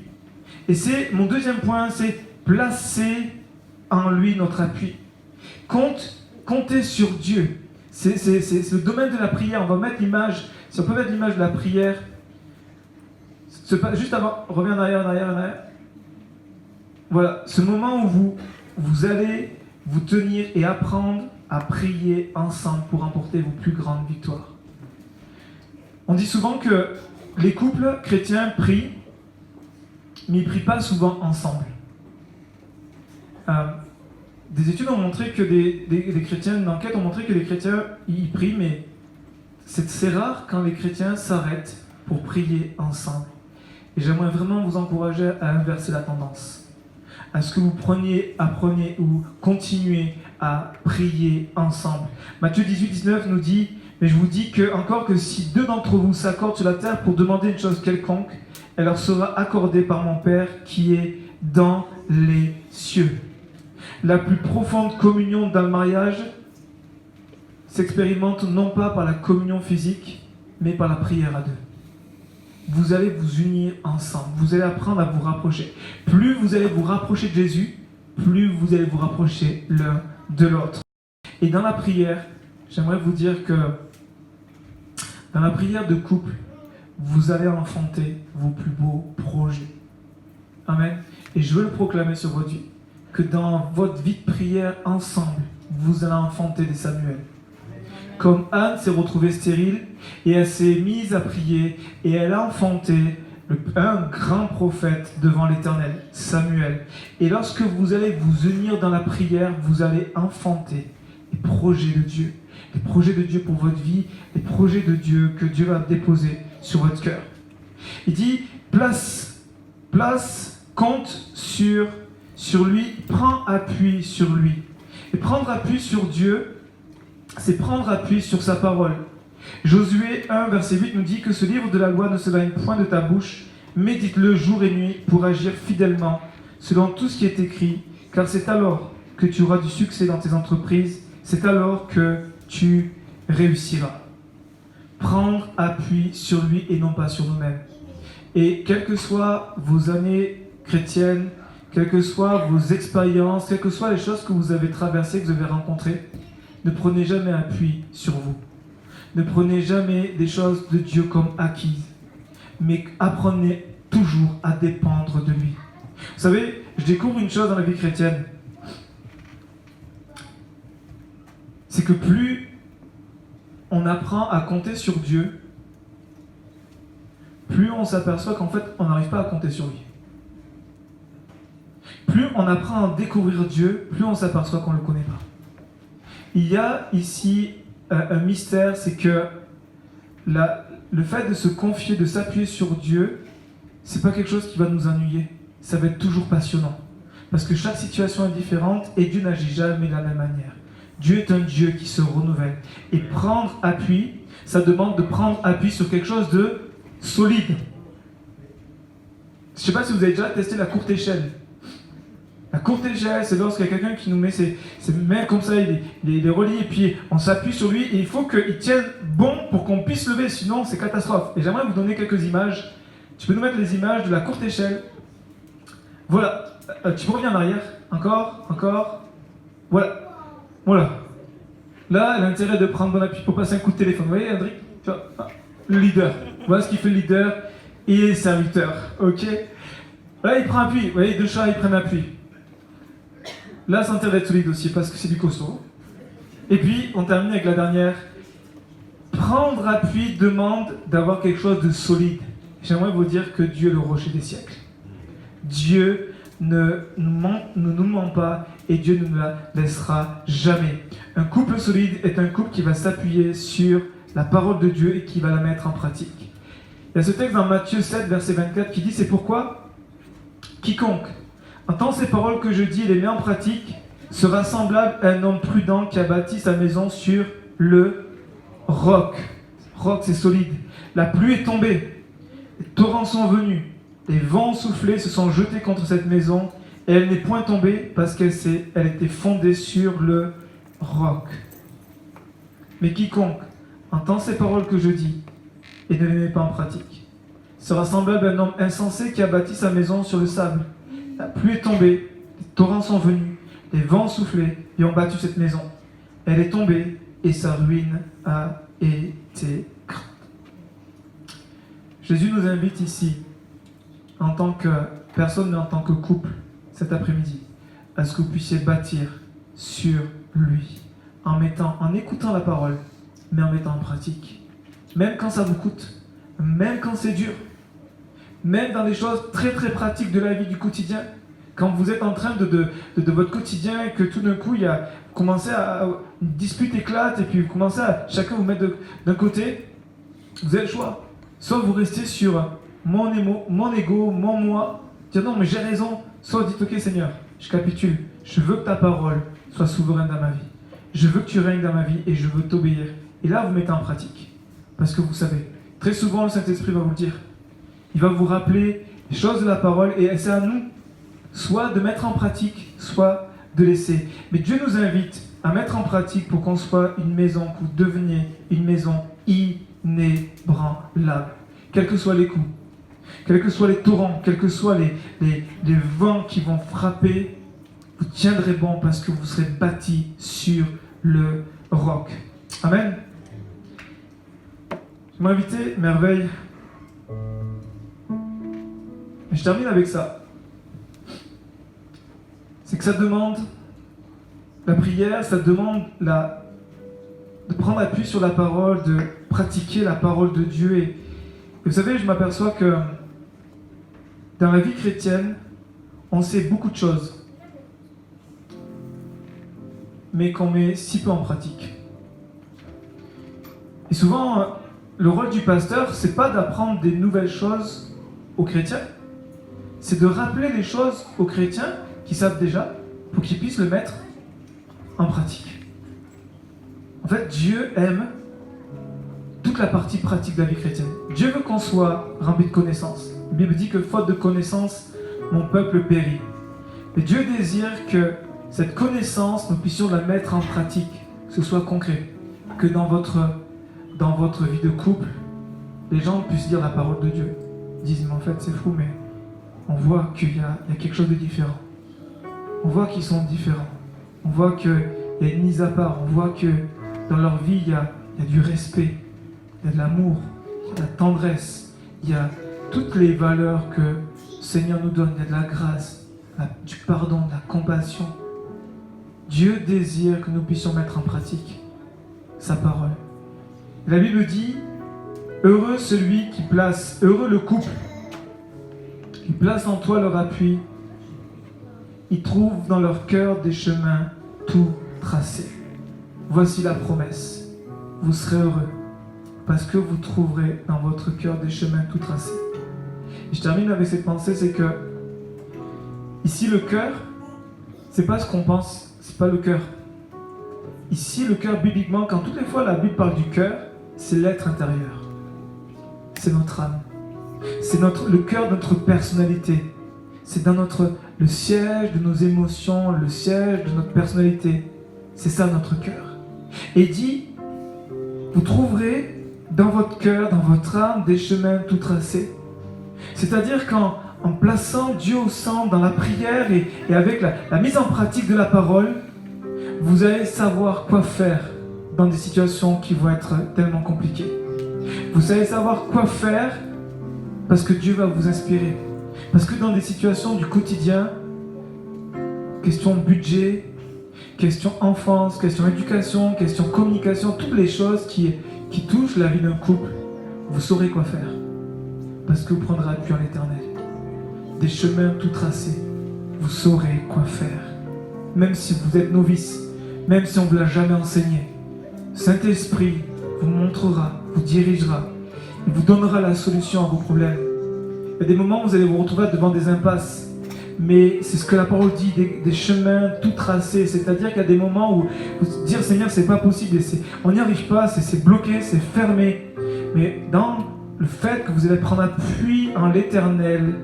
Et c'est mon deuxième point, c'est placer en lui notre appui. Comptez sur Dieu. C'est le domaine de la prière. On va mettre l'image, si on peut mettre l'image de la prière. Juste avant, reviens en arrière. Voilà, ce moment où vous allez vous tenir et apprendre à prier ensemble pour remporter vos plus grandes victoires. On dit souvent que les couples chrétiens prient, mais ils ne prient pas souvent ensemble. Des études ont montré que des chrétiens, une enquête ont montré que les chrétiens, ils prient, mais c'est rare quand les chrétiens s'arrêtent pour prier ensemble. Et j'aimerais vraiment vous encourager à inverser la tendance. À ce que vous appreniez ou continuez à prier ensemble. Matthieu 18-19 nous dit, mais je vous dis encore que si 2 d'entre vous s'accordent sur la terre pour demander une chose quelconque, elle leur sera accordée par mon Père qui est dans les cieux. La plus profonde communion dans le mariage s'expérimente non pas par la communion physique, mais par la prière à 2. Vous allez vous unir ensemble. Vous allez apprendre à vous rapprocher. Plus vous allez vous rapprocher de Jésus, plus vous allez vous rapprocher l'un de l'autre. Et dans la prière, j'aimerais vous dire que dans la prière de couple, vous allez enfanter vos plus beaux projets. Amen. Et je veux le proclamer sur votre vie, que dans votre vie de prière ensemble, vous allez enfanter des Samuel. Comme Anne s'est retrouvée stérile et elle s'est mise à prier et elle a enfanté un grand prophète devant l'Éternel, Samuel. Et lorsque vous allez vous unir dans la prière, vous allez enfanter les projets de Dieu. Les projets de Dieu pour votre vie, les projets de Dieu que Dieu va déposer sur votre cœur. Il dit, compte sur lui, prends appui sur lui. Et prendre appui sur Dieu, c'est prendre appui sur sa parole. Josué 1, verset 8 nous dit que ce livre de la loi ne s'éloigne point de ta bouche, médite-le jour et nuit pour agir fidèlement selon tout ce qui est écrit, car c'est alors que tu auras du succès dans tes entreprises, c'est alors que tu réussiras. Prendre appui sur lui et non pas sur nous-mêmes. Et quelles que soient vos années chrétiennes, quelles que soient vos expériences, quelles que soient les choses que vous avez traversées, que vous avez rencontrées, ne prenez jamais appui sur vous. Ne prenez jamais des choses de Dieu comme acquises, mais apprenez toujours à dépendre de lui. Vous savez, je découvre une chose dans la vie chrétienne. C'est que plus on apprend à compter sur Dieu, plus on s'aperçoit qu'en fait, on n'arrive pas à compter sur lui. Plus on apprend à découvrir Dieu, plus on s'aperçoit qu'on ne le connaît pas. Il y a ici un mystère, c'est que le fait de se confier, de s'appuyer sur Dieu, c'est pas quelque chose qui va nous ennuyer. Ça va être toujours passionnant. Parce que chaque situation est différente et Dieu n'agit jamais de la même manière. Dieu est un Dieu qui se renouvelle. Et prendre appui, ça demande de prendre appui sur quelque chose de solide. Je ne sais pas si vous avez déjà testé la courte échelle. La courte échelle, c'est lorsqu'il y a quelqu'un qui nous met ses mains comme ça, il les relie et puis on s'appuie sur lui et il faut qu'il tienne bon pour qu'on puisse lever, sinon c'est catastrophe. Et j'aimerais vous donner quelques images. Tu peux nous mettre les images de la courte échelle. Voilà. Tu peux revenir en arrière. Encore. Voilà. Là, l'intérêt de prendre bon appui pour passer un coup de téléphone. Vous voyez, André, tu vois, le leader. Voilà ce qu'il fait le leader et les serviteurs. Ok. Là, il prend appui. Vous voyez, deux chats, ils prennent appui. Là, c'est intérêt d'être solide aussi parce que c'est du costaud. Et puis, on termine avec la dernière. Prendre appui demande d'avoir quelque chose de solide. J'aimerais vous dire que Dieu est le rocher des siècles. Dieu ne nous ment pas et Dieu ne nous la laissera jamais. Un couple solide est un couple qui va s'appuyer sur la parole de Dieu et qui va la mettre en pratique. Il y a ce texte dans Matthieu 7, verset 24 qui dit « C'est pourquoi quiconque entend ces paroles que je dis et les met en pratique sera semblable à un homme prudent qui a bâti sa maison sur le roc. » Roc, c'est solide. La pluie est tombée, les torrents sont venus, les vents ont soufflé, se sont jetés contre cette maison et elle n'est point tombée parce qu'elle était fondée sur le roc. Mais quiconque entend ces paroles que je dis et ne les met pas en pratique sera semblable à un homme insensé qui a bâti sa maison sur le sable. La pluie est tombée, les torrents sont venus, les vents ont soufflé et ont battu cette maison. Elle est tombée et sa ruine a été grande. Jésus nous invite ici, en tant que personne mais en tant que couple, cet après-midi, à ce que vous puissiez bâtir sur lui, en écoutant la parole, mais en mettant en pratique. Même quand ça vous coûte, même quand c'est dur, même dans des choses très très pratiques de la vie du quotidien, quand vous êtes en train de votre quotidien et que tout d'un coup, vous commencez une dispute éclate et puis vous commencez à chacun vous mettre d'un côté, vous avez le choix. Soit vous restez sur mon ego, mon moi, dire non mais j'ai raison, soit dites ok Seigneur, je capitule, je veux que ta parole soit souveraine dans ma vie, je veux que tu règnes dans ma vie et je veux t'obéir. Et là vous mettez en pratique, parce que vous savez, très souvent le Saint-Esprit va vous le dire, il va vous rappeler les choses de la parole et c'est à nous, soit de mettre en pratique, soit de laisser. Mais Dieu nous invite à mettre en pratique pour qu'on soit une maison, que vous deveniez une maison inébranlable, quels que soient les coups, quels que soient les torrents, quels que soient les vents qui vont frapper, vous tiendrez bon parce que vous serez bâtis sur le roc. Amen. Je m'ai invité, merveille. Et je termine avec ça. C'est que ça demande, la prière, ça demande de prendre appui sur la parole, de pratiquer la parole de Dieu. Et vous savez, je m'aperçois que dans la vie chrétienne, on sait beaucoup de choses, mais qu'on met si peu en pratique. Et souvent, le rôle du pasteur, c'est pas d'apprendre des nouvelles choses aux chrétiens, c'est de rappeler les choses aux chrétiens qui savent déjà, pour qu'ils puissent le mettre en pratique. En fait, Dieu aime toute la partie pratique de la vie chrétienne. Dieu veut qu'on soit rempli de connaissances. La Bible dit que faute de connaissances, mon peuple périt. Et Dieu désire que cette connaissance, nous puissions la mettre en pratique, que ce soit concret, que dans votre vie de couple, les gens puissent dire la parole de Dieu. Ils disent, mais en fait c'est fou, mais on voit qu'il y a quelque chose de différent. On voit qu'ils sont différents. On voit qu'il y a une mise à part. On voit que dans leur vie, il y a il y a du respect, il y a de l'amour, il y a de la tendresse, il y a toutes les valeurs que le Seigneur nous donne. Il y a de la grâce, du pardon, de la compassion. Dieu désire que nous puissions mettre en pratique sa parole. La Bible dit, heureux celui qui place, heureux le couple qui place en toi leur appui. Ils trouvent dans leur cœur des chemins tout tracés. Voici la promesse. Vous serez heureux parce que vous trouverez dans votre cœur des chemins tout tracés. Et je termine avec cette pensée, c'est que ici le cœur, c'est pas ce qu'on pense, c'est pas le cœur. Ici le cœur bibliquement, quand toutes les fois la Bible parle du cœur, c'est l'être intérieur. C'est notre âme. C'est le cœur de notre personnalité. C'est dans le siège de nos émotions, le siège de notre personnalité. C'est ça notre cœur. Et dit, vous trouverez dans votre cœur, dans votre âme, des chemins tout tracés. C'est-à-dire qu'en plaçant Dieu au centre dans la prière et avec la mise en pratique de la parole, vous allez savoir quoi faire dans des situations qui vont être tellement compliquées. Vous allez savoir quoi faire parce que Dieu va vous inspirer. Parce que dans des situations du quotidien, question budget, question enfance, question éducation, question communication, toutes les choses qui touchent la vie d'un couple, vous saurez quoi faire. Parce que vous prendrez appui en l'Éternel. Des chemins tout tracés, vous saurez quoi faire. Même si vous êtes novice, même si on ne vous l'a jamais enseigné, Saint-Esprit vous montrera, vous dirigera, il vous donnera la solution à vos problèmes. Il y a des moments où vous allez vous retrouver devant des impasses, mais c'est ce que la parole dit, des chemins tout tracés. C'est-à-dire qu'il y a des moments où vous dire Seigneur, c'est pas possible, on n'y arrive pas, c'est bloqué, c'est fermé. Mais dans le fait que vous allez prendre appui en l'Éternel,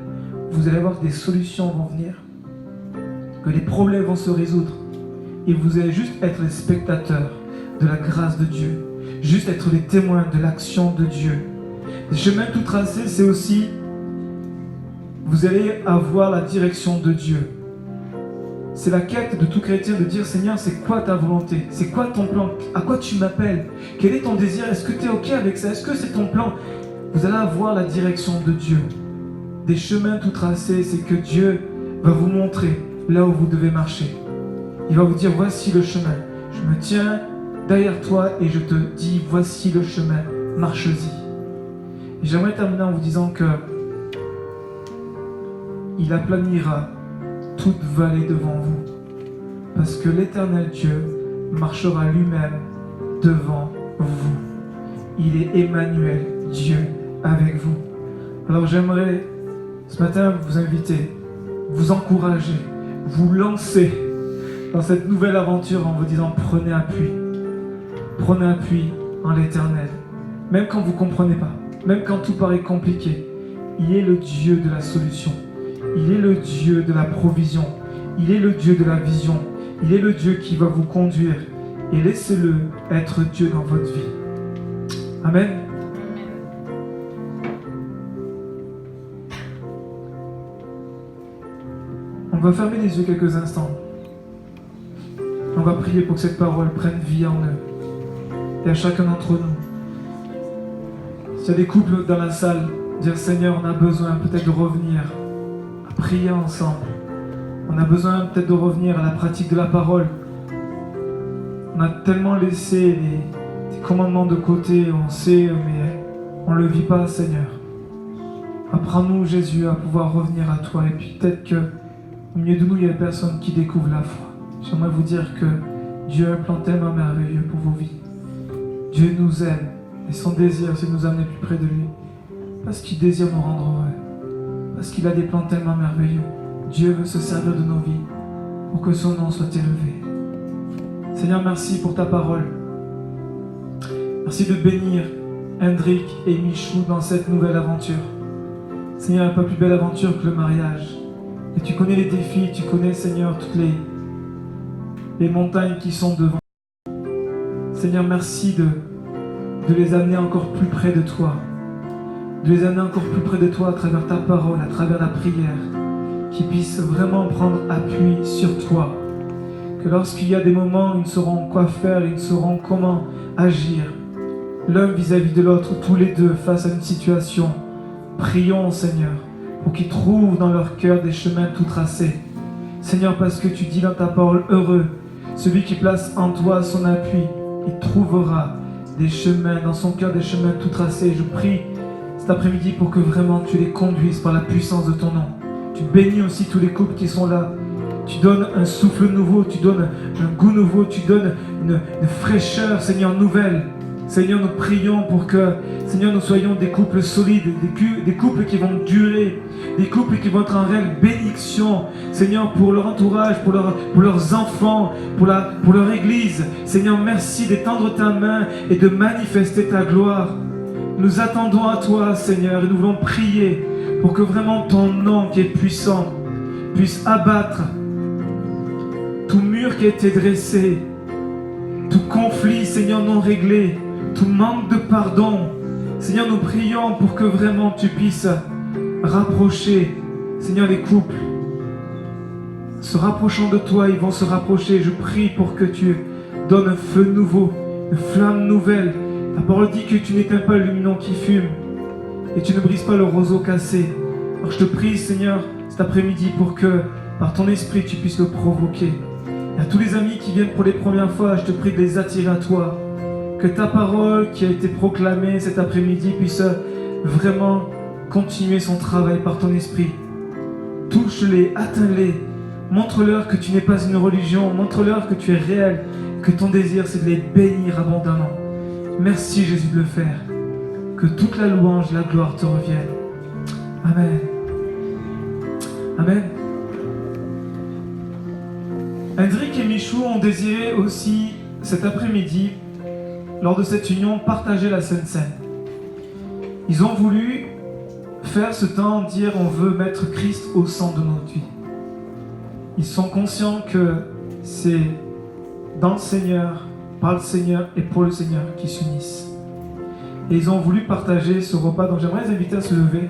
vous allez voir que des solutions vont venir, que les problèmes vont se résoudre, et vous allez juste être les spectateurs de la grâce de Dieu, juste être les témoins de l'action de Dieu. Les chemins tout tracés, c'est aussi, vous allez avoir la direction de Dieu. C'est la quête de tout chrétien de dire Seigneur, c'est quoi ta volonté? C'est quoi ton plan? À quoi tu m'appelles? Quel est ton désir? Est-ce que tu es OK avec ça? Est-ce que c'est ton plan? Vous allez avoir la direction de Dieu. Des chemins tout tracés, c'est que Dieu va vous montrer là où vous devez marcher. Il va vous dire voici le chemin. Je me tiens derrière toi et je te dis voici le chemin, marche-y. Et j'aimerais terminer en vous disant que il aplanira toute vallée devant vous, parce que l'Éternel Dieu marchera lui-même devant vous. Il est Emmanuel, Dieu avec vous. Alors j'aimerais ce matin vous inviter, vous encourager, vous lancer dans cette nouvelle aventure en vous disant prenez appui en l'Éternel. Même quand vous ne comprenez pas, même quand tout paraît compliqué, il est le Dieu de la solution. Il est le Dieu de la provision. Il est le Dieu de la vision. Il est le Dieu qui va vous conduire. Et laissez-le être Dieu dans votre vie. Amen. On va fermer les yeux quelques instants. On va prier pour que cette parole prenne vie en eux. Et à chacun d'entre nous. S'il y a des couples dans la salle, dire Seigneur, on a besoin peut-être de revenir à prier ensemble. On a besoin peut-être de revenir à la pratique de la parole. On a tellement laissé les commandements de côté, on sait, mais on ne le vit pas, Seigneur. Apprends-nous, Jésus, à pouvoir revenir à toi. Et puis peut-être qu'au milieu de nous, il y a des personnes qui découvrent la foi. J'aimerais vous dire que Dieu a un plan tellement merveilleux pour vos vies. Dieu nous aime et son désir, c'est de nous amener plus près de lui. Parce qu'il désire nous rendre heureux. Parce qu'il a des plans tellement merveilleux. Dieu veut se servir de nos vies pour que son nom soit élevé. Seigneur, merci pour ta parole. Merci de bénir Hendrik et Michou dans cette nouvelle aventure. Seigneur, il n'y a pas plus belle aventure que le mariage. Et tu connais les défis, tu connais, Seigneur, toutes les montagnes qui sont devant. Seigneur, merci de les amener encore plus près de toi. De les amener encore plus près de toi à travers ta parole, à travers la prière. Qu'ils puissent vraiment prendre appui sur toi. Que lorsqu'il y a des moments où ils ne sauront quoi faire, ils ne sauront comment agir, l'un vis-à-vis de l'autre, tous les deux face à une situation. Prions, Seigneur, pour qu'ils trouvent dans leur cœur des chemins tout tracés. Seigneur, parce que tu dis dans ta parole, heureux, celui qui place en toi son appui, il trouvera des chemins dans son cœur, des chemins tout tracés. Je prie cet après-midi pour que vraiment tu les conduises par la puissance de ton nom. Tu bénis aussi tous les couples qui sont là. Tu donnes un souffle nouveau, tu donnes un goût nouveau, tu donnes une fraîcheur, Seigneur, nouvelle. Seigneur, nous prions pour que, Seigneur, nous soyons des couples solides, des couples qui vont durer, des couples qui vont être en réelle bénédiction, Seigneur, pour leur entourage, pour leurs enfants, pour leur église. Seigneur, merci d'étendre ta main et de manifester ta gloire. Nous attendons à toi, Seigneur, et nous voulons prier pour que vraiment ton nom qui est puissant puisse abattre tout mur qui a été dressé, tout conflit, Seigneur, non réglé, tout manque de pardon. Seigneur, nous prions pour que vraiment tu puisses rapprocher, Seigneur, les couples. Se rapprochant de toi, ils vont se rapprocher. Je prie pour que tu donnes un feu nouveau, une flamme nouvelle. Ta parole dit que tu n'éteins pas le luminon qui fume et tu ne brises pas le roseau cassé. Alors je te prie, Seigneur, cet après-midi pour que par ton esprit tu puisses le provoquer. Et à tous les amis qui viennent pour les premières fois, je te prie de les attirer à toi. Que ta parole qui a été proclamée cet après-midi puisse vraiment continuer son travail par ton esprit. Touche-les, atteins-les. Montre-leur que tu n'es pas une religion. Montre-leur que tu es réel. Que ton désir c'est de les bénir abondamment. Merci Jésus de le faire. Que toute la louange, la gloire te revienne. Amen. Amen. Hendrik et Michou ont désiré aussi cet après-midi, lors de cette union, partager la Sainte Seine. Ils ont voulu faire ce temps, dire on veut mettre Christ au centre de notre vie. Ils sont conscients que c'est dans le Seigneur, par le Seigneur et pour le Seigneur qui s'unissent. Et ils ont voulu partager ce repas, donc j'aimerais les inviter à se lever.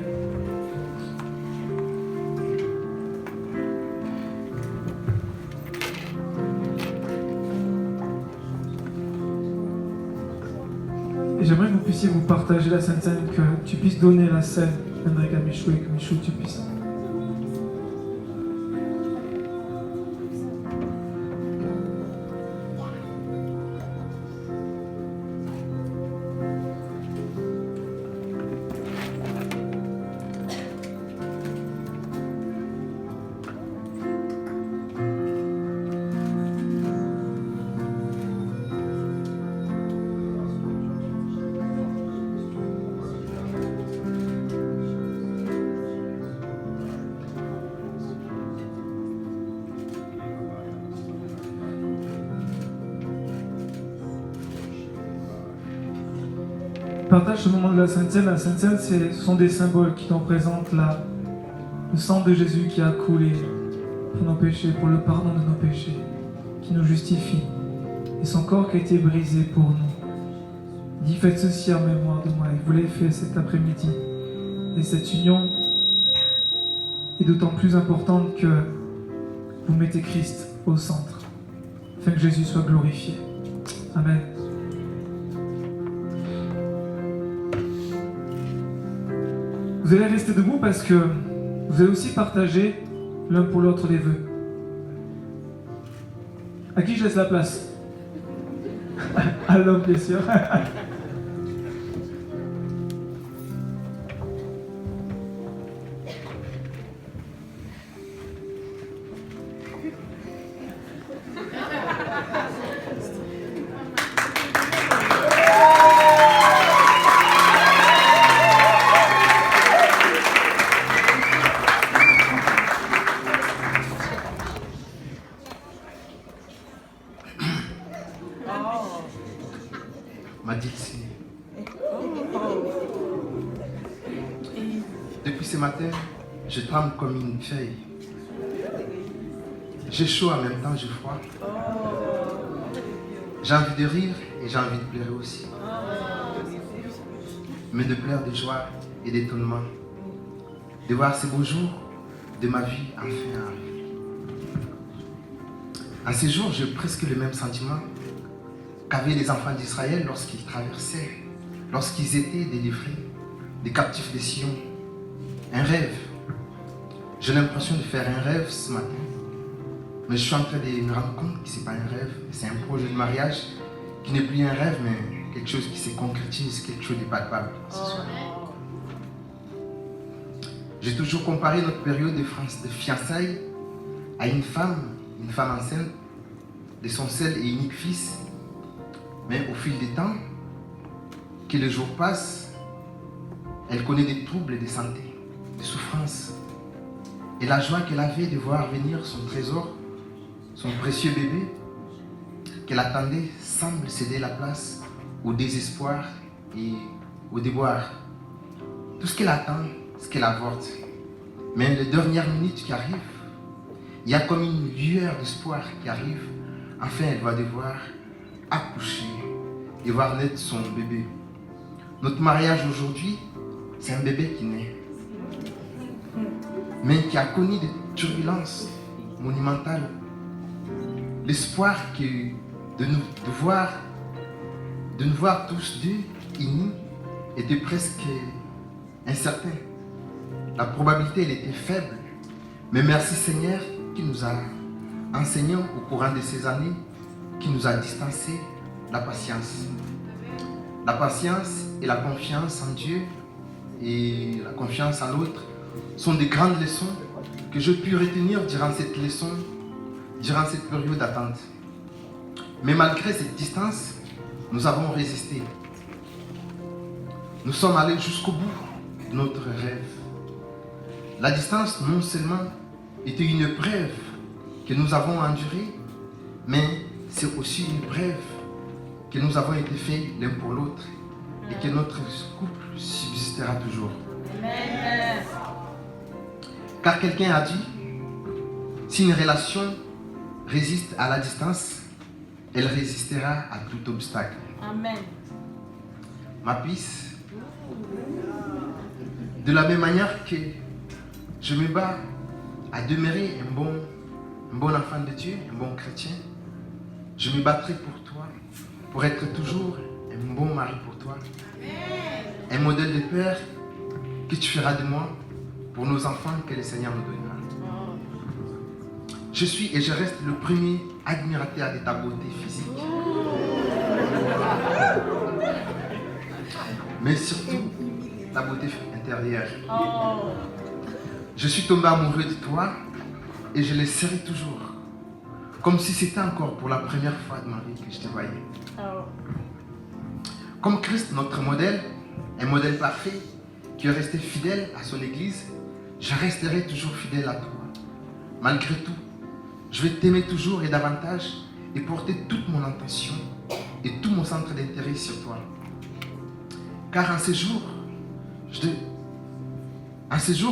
Et j'aimerais que vous puissiez vous partager la Sainte Seine, que tu puisses donner la scène à Michou et que Michou tu puisses. Partage ce moment de la Sainte Seine. La Sainte Seine, ce sont des symboles qui nous représentent le sang de Jésus qui a coulé pour nos péchés, pour le pardon de nos péchés, qui nous justifie, et son corps qui a été brisé pour nous. Dis, faites ceci en mémoire de moi. Et vous l'avez fait cet après-midi. Et cette union est d'autant plus importante que vous mettez Christ au centre, afin que Jésus soit glorifié. Amen. Vous allez rester debout parce que vous allez aussi partager l'un pour l'autre les vœux. À qui je laisse la place? À l'homme, bien sûr. M'a dit depuis ce matin, je tremble comme une feuille. J'ai chaud en même temps, j'ai froid. J'ai envie de rire et j'ai envie de pleurer aussi. Mais de pleurer de joie et d'étonnement. De voir ces beaux jours de ma vie enfin arriver. À ces jours, j'ai presque le même sentiment qu'avaient les enfants d'Israël lorsqu'ils traversaient lorsqu'ils étaient délivrés des captifs des Sion. Un rêve. J'ai l'impression de faire un rêve ce matin. Mais je suis en train de me rendre compte que ce n'est pas un rêve. C'est un projet de mariage qui n'est plus un rêve, mais quelque chose qui se concrétise, quelque chose de palpable. J'ai toujours comparé notre période de fiançailles à une femme enceinte de son seul et unique fils. Mais au fil du temps, que les jours passent, elle connaît des troubles de santé, des souffrances. Et la joie qu'elle avait de voir venir son trésor, son précieux bébé, qu'elle attendait, semble céder la place au désespoir et au déboire. Tout ce qu'elle attend, ce qu'elle avorte. Mais les dernières minutes qui arrivent, il y a comme une lueur d'espoir qui arrive. Enfin, elle va devoir accoucher et voir naître son bébé. Notre mariage aujourd'hui, c'est un bébé qui naît, mais qui a connu des turbulences monumentales. L'espoir de nous voir tous deux unis était presque incertain. La probabilité, elle était faible. Mais merci Seigneur qui nous a enseigné au courant de ces années, qui nous a distancé la patience. La patience et la confiance en Dieu et la confiance en l'autre sont des grandes leçons que j'ai pu retenir durant cette période d'attente. Mais malgré cette distance, nous avons résisté. Nous sommes allés jusqu'au bout de notre rêve. La distance non seulement était une épreuve que nous avons endurée, mais c'est aussi une épreuve que nous avons été faits l'un pour l'autre et que notre couple subsistera toujours. Amen. Car quelqu'un a dit, si une relation résiste à la distance, elle résistera à tout obstacle. Amen. Ma puce, de la même manière que je me bats à demeurer un bon enfant de Dieu, un bon chrétien, je me battrai pour toi, pour être toujours un bon mari pour toi. Un modèle de père que tu feras de moi pour nos enfants que le Seigneur nous donnera. Je suis et je reste le premier admirateur de ta beauté physique. Mais surtout, ta beauté intérieure. Je suis tombé amoureux de toi et je le serai toujours. Comme si c'était encore pour la première fois de ma vie que je te voyais. Comme Christ, notre modèle, un modèle parfait, qui est resté fidèle à son Église, je resterai toujours fidèle à toi. Malgré tout, je vais t'aimer toujours et davantage et porter toute mon attention et tout mon centre d'intérêt sur toi. Car en ces jours,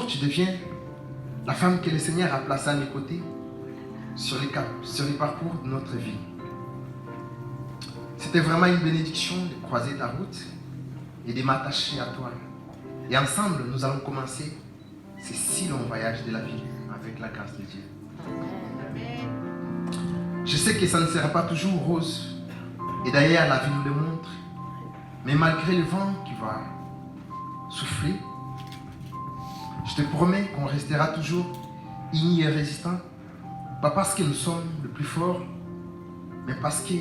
tu deviens la femme que le Seigneur a placée à mes côtés sur les parcours de notre vie. C'était vraiment une bénédiction de croiser ta route et de m'attacher à toi. Et ensemble, nous allons commencer ce si long voyage de la vie avec la grâce de Dieu. Je sais que ça ne sera pas toujours rose. Et d'ailleurs, la vie nous le montre. Mais malgré le vent qui va souffler, je te promets qu'on restera toujours unis et résistants. Pas parce que nous sommes le plus fort, mais parce que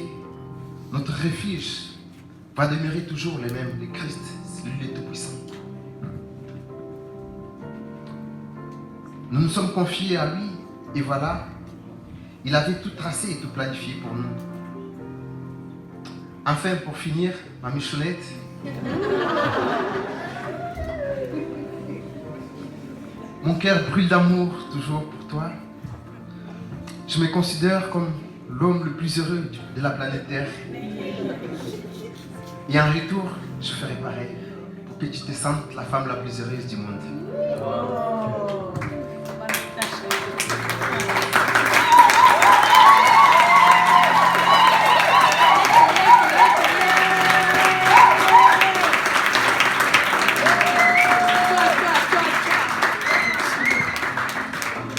notre refuge va demeurer toujours le même, le Christ, celui le Tout-Puissant. Nous nous sommes confiés à lui et voilà, il avait tout tracé et tout planifié pour nous. Enfin, pour finir, ma Michonnette, mon cœur brûle d'amour toujours pour toi. Je me considère comme l'homme le plus heureux de la planète Terre. Et en retour, je ferai pareil pour que tu te sentes la femme la plus heureuse du monde.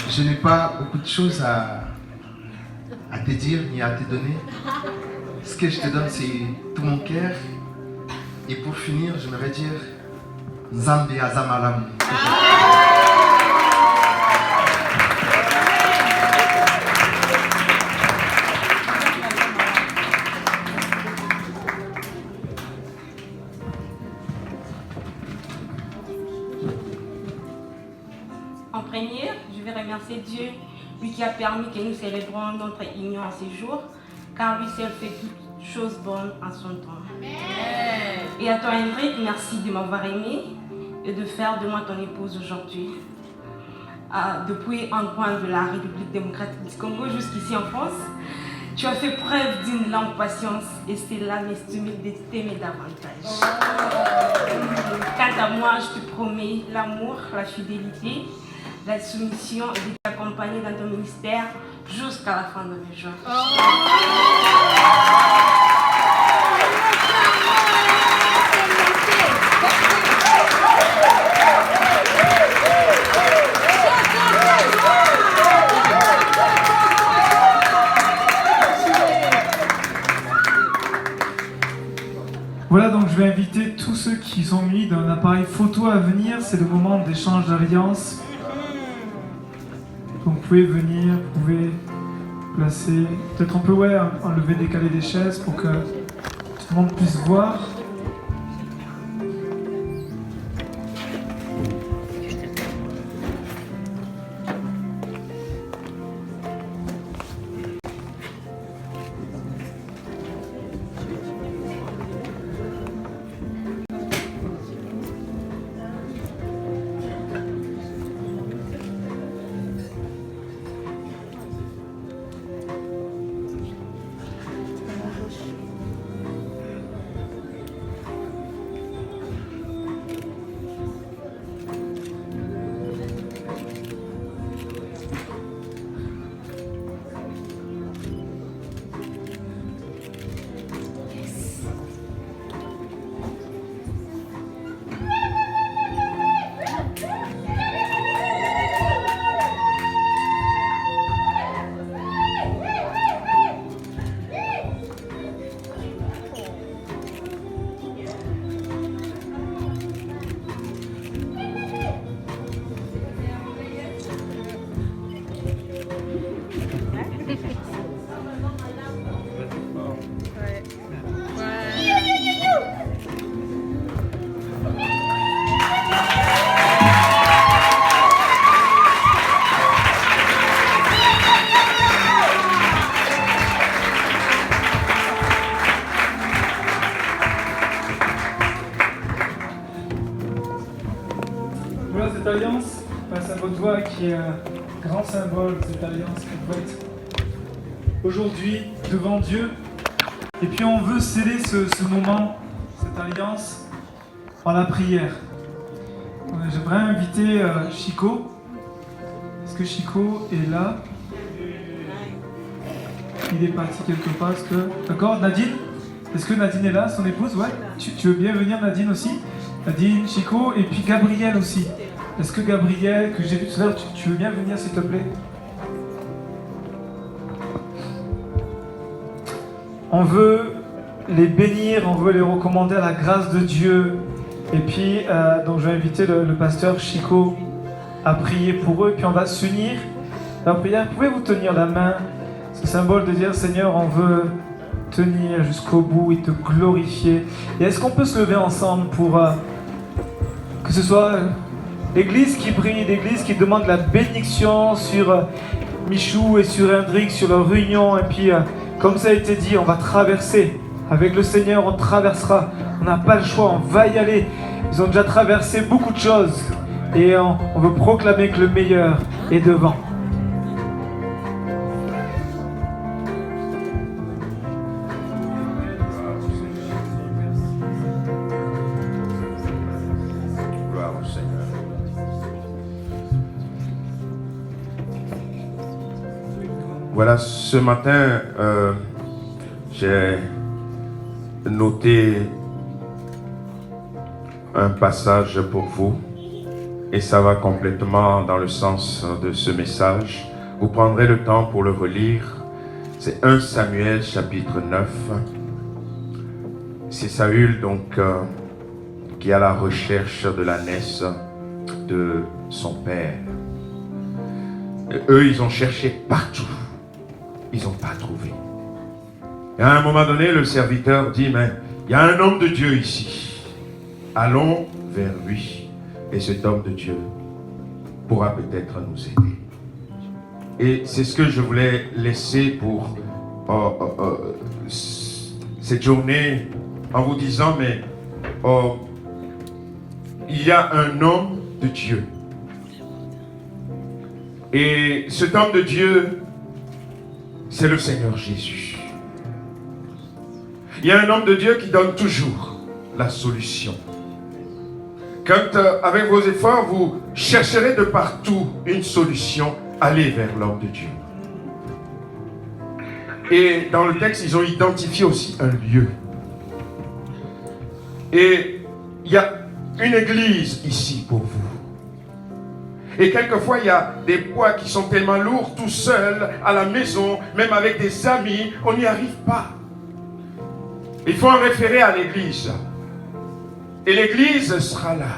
Je n'ai pas beaucoup de choses à te dire ni à te donner. Ce que je te donne, c'est tout mon cœur, Et pour finir, j'aimerais dire Nzambe Azamalam. En première, je vais remercier Dieu, lui qui a permis que nous célébrions notre union en ces jours, car lui seul fait toutes choses bonnes en son temps. Amen. Et à toi, Hendrik, merci de m'avoir aimé et de faire de moi ton épouse aujourd'hui. Depuis un coin de la République démocratique du Congo jusqu'ici en France, tu as fait preuve d'une longue patience et cela me stimule de t'aimer davantage. Quant à moi, je te promets l'amour, la fidélité, la soumission et de t'accompagner dans ton ministère jusqu'à la fin de mes jours. Voilà, donc je vais inviter tous ceux qui sont mis dans un appareil photo à venir. C'est le moment d'échange d'alliance. Donc vous pouvez venir, vous pouvez placer. Peut-être on peut enlever, décaler des chaises pour que tout le monde puisse voir. Voilà cette alliance face à votre voix qui est un grand symbole de cette alliance qui doit être aujourd'hui devant Dieu. Et puis on veut sceller ce moment, cette alliance, par la prière. J'aimerais inviter Chico. Est-ce que Chico est là? Il est parti quelque part. D'accord, Nadine? Est-ce que Nadine est là, son épouse? Ouais. Tu veux bien venir, Nadine aussi? Nadine, Chico, et puis Gabriel aussi. Est-ce que Gabriel, que j'ai vu tout à l'heure, tu veux bien venir s'il te plaît? On veut les bénir, on veut les recommander à la grâce de Dieu. Et puis, donc je vais inviter le pasteur Chico à prier pour eux. Puis on va s'unir dans la prière. Pouvez-vous tenir la main? Ce symbole de dire, Seigneur, on veut tenir jusqu'au bout et te glorifier. Et est-ce qu'on peut se lever ensemble pour que ce soit l'église qui prie, l'église qui demande la bénédiction sur Michou et sur Hendrik, sur leur réunion. Et puis, comme ça a été dit, on va traverser. Avec le Seigneur, on traversera. On n'a pas le choix, on va y aller. Ils ont déjà traversé beaucoup de choses. Et on veut proclamer que le meilleur est devant. Voilà, ce matin, j'ai noté un passage pour vous et ça va complètement dans le sens de ce message. Vous prendrez le temps pour le relire. C'est 1 Samuel chapitre 9. c'est Saül donc qui est à la recherche de l'ânesse de son père. Et eux, ils ont cherché partout. Ils n'ont pas trouvé. Et à un moment donné, le serviteur dit, mais il y a un homme de Dieu ici. Allons vers lui. Et cet homme de Dieu pourra peut-être nous aider. Et c'est ce que je voulais laisser pour cette journée en vous disant, mais il y a un homme de Dieu. Et cet homme de Dieu, c'est le Seigneur Jésus. Il y a un homme de Dieu qui donne toujours la solution. Quand avec vos efforts, vous chercherez de partout une solution, allez vers l'homme de Dieu. Et dans le texte, ils ont identifié aussi un lieu. Et il y a une église ici pour vous. Et quelquefois, il y a des poids qui sont tellement lourds, tout seul, à la maison, même avec des amis, on n'y arrive pas. Il faut en référer à l'église. Et l'église sera là.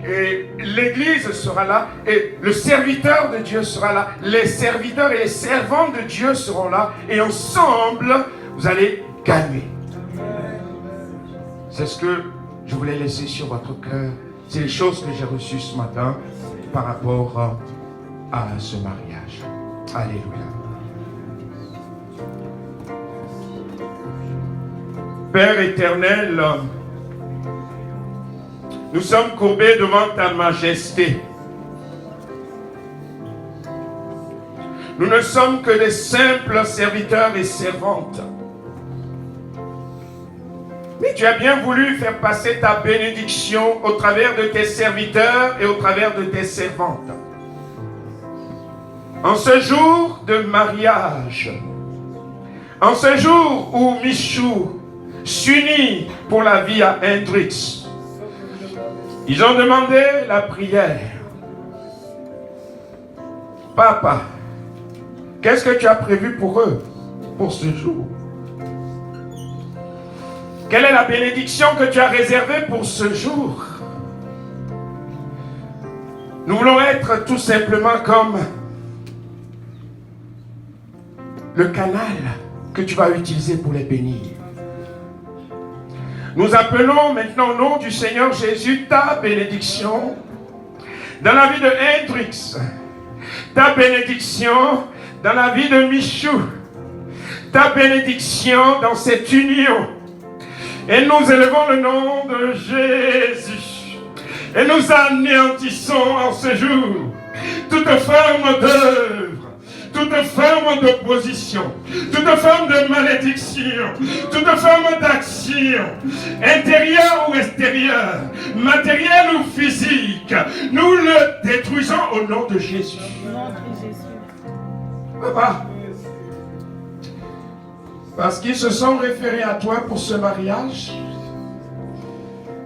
Et l'église sera là. Et le serviteur de Dieu sera là. Les serviteurs et les servantes de Dieu seront là. Et ensemble, vous allez gagner. C'est ce que je voulais laisser sur votre cœur. C'est les choses que j'ai reçues ce matin par rapport à ce mariage. Alléluia. Père éternel, nous sommes courbés devant ta majesté. Nous ne sommes que des simples serviteurs et servantes. Mais tu as bien voulu faire passer ta bénédiction au travers de tes serviteurs et au travers de tes servantes. En ce jour de mariage, en ce jour où Michou s'unit pour la vie à Hendrix, ils ont demandé la prière. Papa, qu'est-ce que tu as prévu pour eux, pour ce jour? Quelle est la bénédiction que tu as réservée pour ce jour? Nous voulons être tout simplement comme le canal que tu vas utiliser pour les bénir. Nous appelons maintenant au nom du Seigneur Jésus ta bénédiction dans la vie de Hendrix, ta bénédiction dans la vie de Michou, ta bénédiction dans cette union. Et nous élevons le nom de Jésus. Et nous anéantissons en ce jour toute forme d'œuvre, toute forme d'opposition, toute forme de malédiction, toute forme d'action, intérieure ou extérieure, matérielle ou physique. Nous le détruisons au nom de Jésus. Papa, parce qu'ils se sont référés à toi pour ce mariage,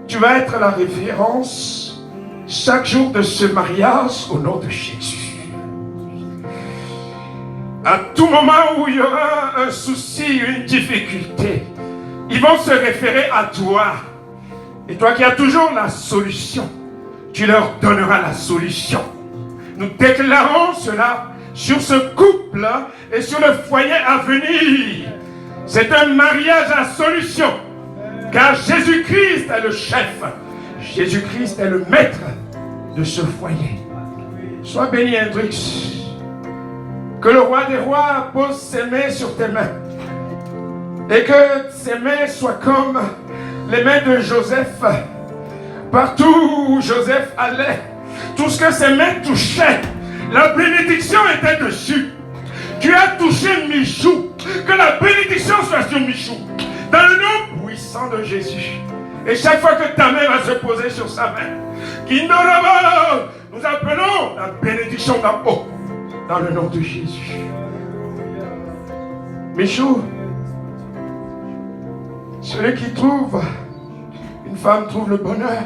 tu vas être la référence chaque jour de ce mariage au nom de Jésus. À tout moment où il y aura un souci, une difficulté, ils vont se référer à toi. Et toi qui as toujours la solution, tu leur donneras la solution. Nous déclarons cela sur ce couple et sur le foyer à venir. C'est un mariage à solution, car Jésus-Christ est le chef. Jésus-Christ est le maître de ce foyer. Sois béni, Hendrix. Que le roi des rois pose ses mains sur tes mains. Et que ses mains soient comme les mains de Joseph. Partout où Joseph allait, tout ce que ses mains touchaient, la bénédiction était dessus. Tu as touché Michou. Que la bénédiction soit sur Michou. Dans le nom puissant de Jésus. Et chaque fois que ta main va se poser sur sa main, nous appelons la bénédiction d'en haut. Dans le nom de Jésus. Michou, celui qui trouve une femme trouve le bonheur.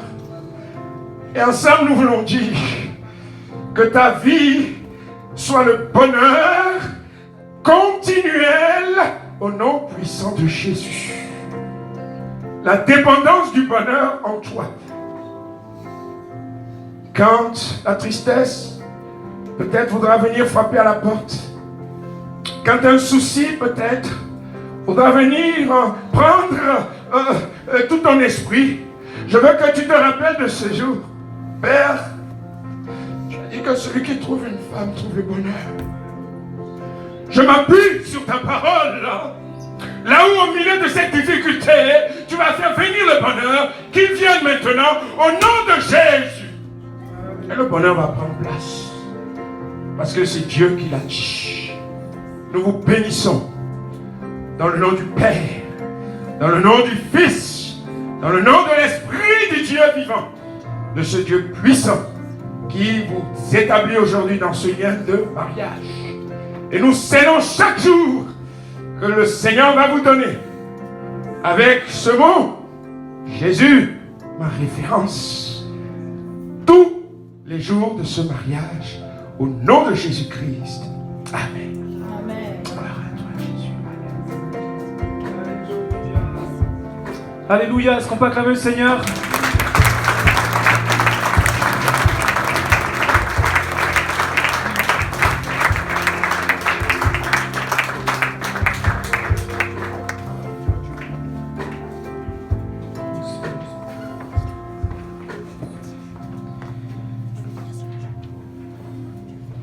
Et ensemble nous voulons dire que ta vie soit le bonheur continuel au nom puissant de Jésus. La dépendance du bonheur en toi. Quand la tristesse peut-être voudra venir frapper à la porte, quand un souci peut-être voudra venir prendre tout ton esprit, je veux que tu te rappelles de ce jour. Père, tu as dit que celui qui trouve une femme trouve le bonheur. Je m'appuie sur ta parole. Là où au milieu de cette difficulté, tu vas faire venir le bonheur, qu'il vienne maintenant au nom de Jésus. Et le bonheur va prendre place. Parce que c'est Dieu qui l'a dit. Nous vous bénissons dans le nom du Père, dans le nom du Fils, dans le nom de l'Esprit du Dieu vivant, de ce Dieu puissant qui vous établit aujourd'hui dans ce lien de mariage. Et nous scellons chaque jour que le Seigneur va vous donner avec ce mot, Jésus, ma référence, tous les jours de ce mariage, au nom de Jésus-Christ. Amen. Alléluia, est-ce qu'on peut acclamer le Seigneur?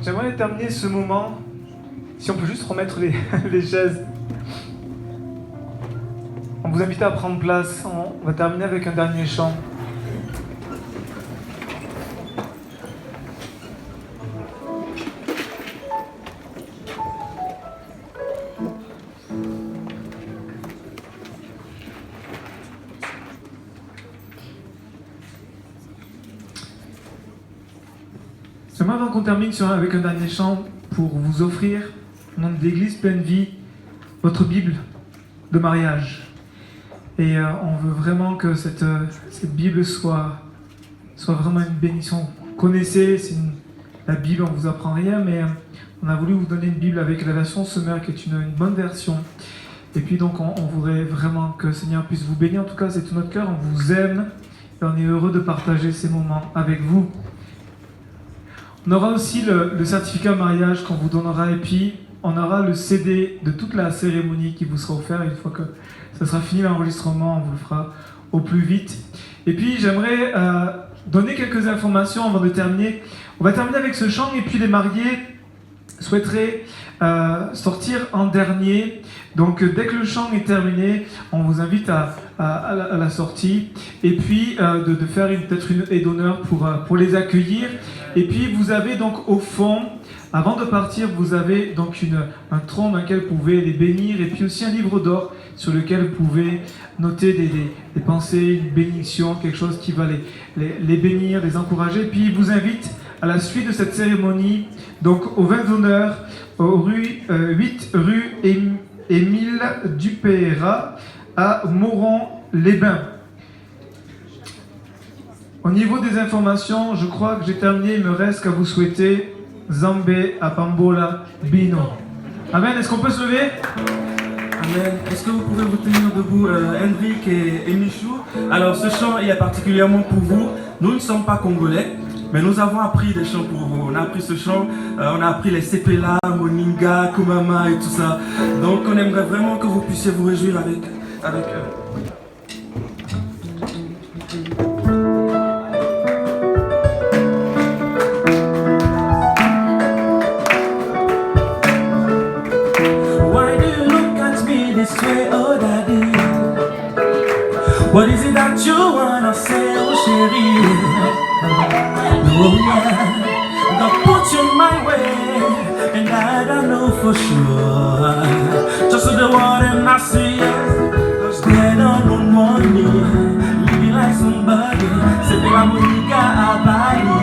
J'aimerais terminer ce moment, si on peut juste remettre les chaises. On vous invite à prendre place. On va terminer avec un dernier chant. J'aimerais avant qu'on termine avec un dernier chant pour vous offrir, au nom de l'Église Pleine Vie, votre Bible de mariage. Et on veut vraiment que cette Bible soit vraiment une bénédiction. Vous connaissez, la Bible, on ne vous apprend rien, mais on a voulu vous donner une Bible avec la version Semeur, qui est une bonne version. Et puis donc, on voudrait vraiment que le Seigneur puisse vous bénir. En tout cas, c'est tout notre cœur, on vous aime et on est heureux de partager ces moments avec vous. On aura aussi le certificat mariage qu'on vous donnera, et puis on aura le CD de toute la cérémonie qui vous sera offert. Une fois que ça sera fini l'enregistrement, on vous le fera au plus vite. Et puis j'aimerais donner quelques informations avant de terminer. On va terminer avec ce chant, et puis les mariés souhaiteraient sortir en dernier. Donc dès que le chant est terminé, on vous invite à la sortie, et puis de faire peut-être une aide d'honneur pour les accueillir. Et puis vous avez donc au fond, avant de partir, vous avez donc un tronc dans lequel vous pouvez les bénir, et puis aussi un livre d'or sur lequel vous pouvez noter des pensées, une bénédiction, quelque chose qui va les bénir, les encourager. Puis il vous invite à la suite de cette cérémonie, donc au vin d'honneur, 8 rue Émile Dupéra à Moron-les-Bains. Au niveau des informations, je crois que j'ai terminé. Il me reste qu'à vous souhaiter Zambé Apambola Bino. Amen. Est-ce qu'on peut se lever? Amen. Est-ce que vous pouvez vous tenir debout, Hendrik et Michou? Alors ce chant est particulièrement pour vous. Nous ne sommes pas congolais, mais nous avons appris des chants pour vous. On a appris ce chant, on a appris les Sepela, Moninga, Kumama et tout ça. Donc on aimerait vraiment que vous puissiez vous réjouir avec eux. What is it that you wanna say, oh chérie? Oh yeah, don't put you my way, and I don't know for sure. Just the word and I see it, just get on one knee, living like somebody. C'est de la Monica à Bali,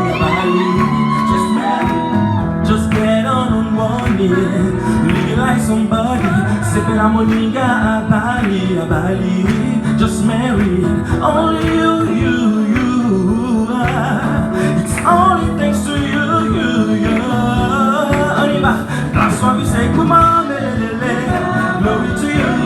just get on one knee, living like somebody. C'est de la Monica à Bali. Just married, only you. It's only thanks to you. On y va. La soirée c'est comment, glory to you.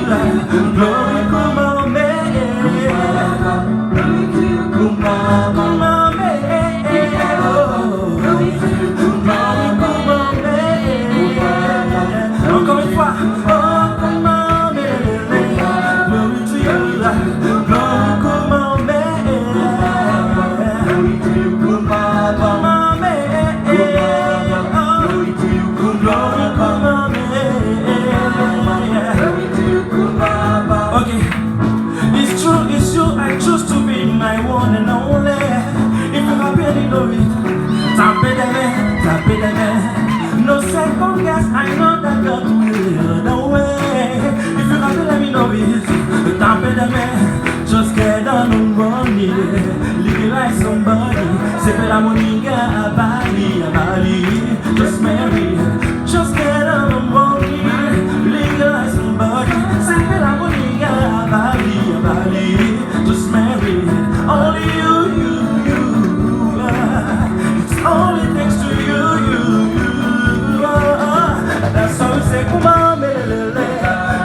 la moninga à Bali, just marry, just get on the money, legalize somebody. C'est la moninga à Bali, just marry, only you. It's only thanks to you. That's how we say, come on,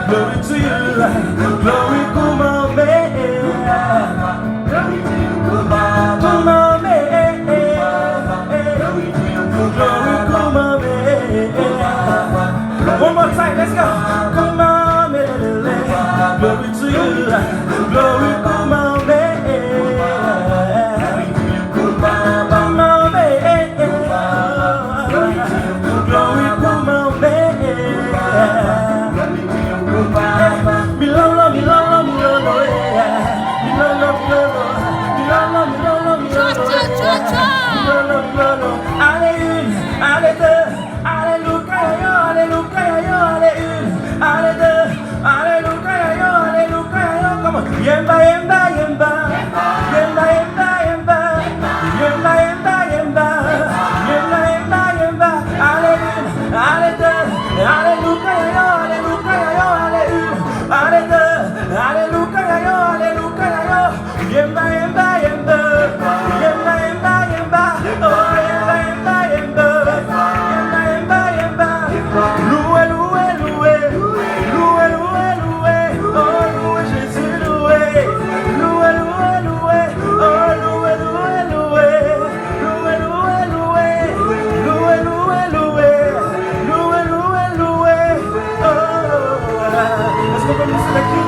glory to you, glory, come on, glory to you, come on, come on, glory, come on, one more time, let's go, come on, glory to you, glory, come on, allez une, allez deux, alléluia, allez une, allez deux, alléluia, come on, yemba, allez une, allez deux, alléluia, allez une, allez deux, alléluia, yemba, Let's go,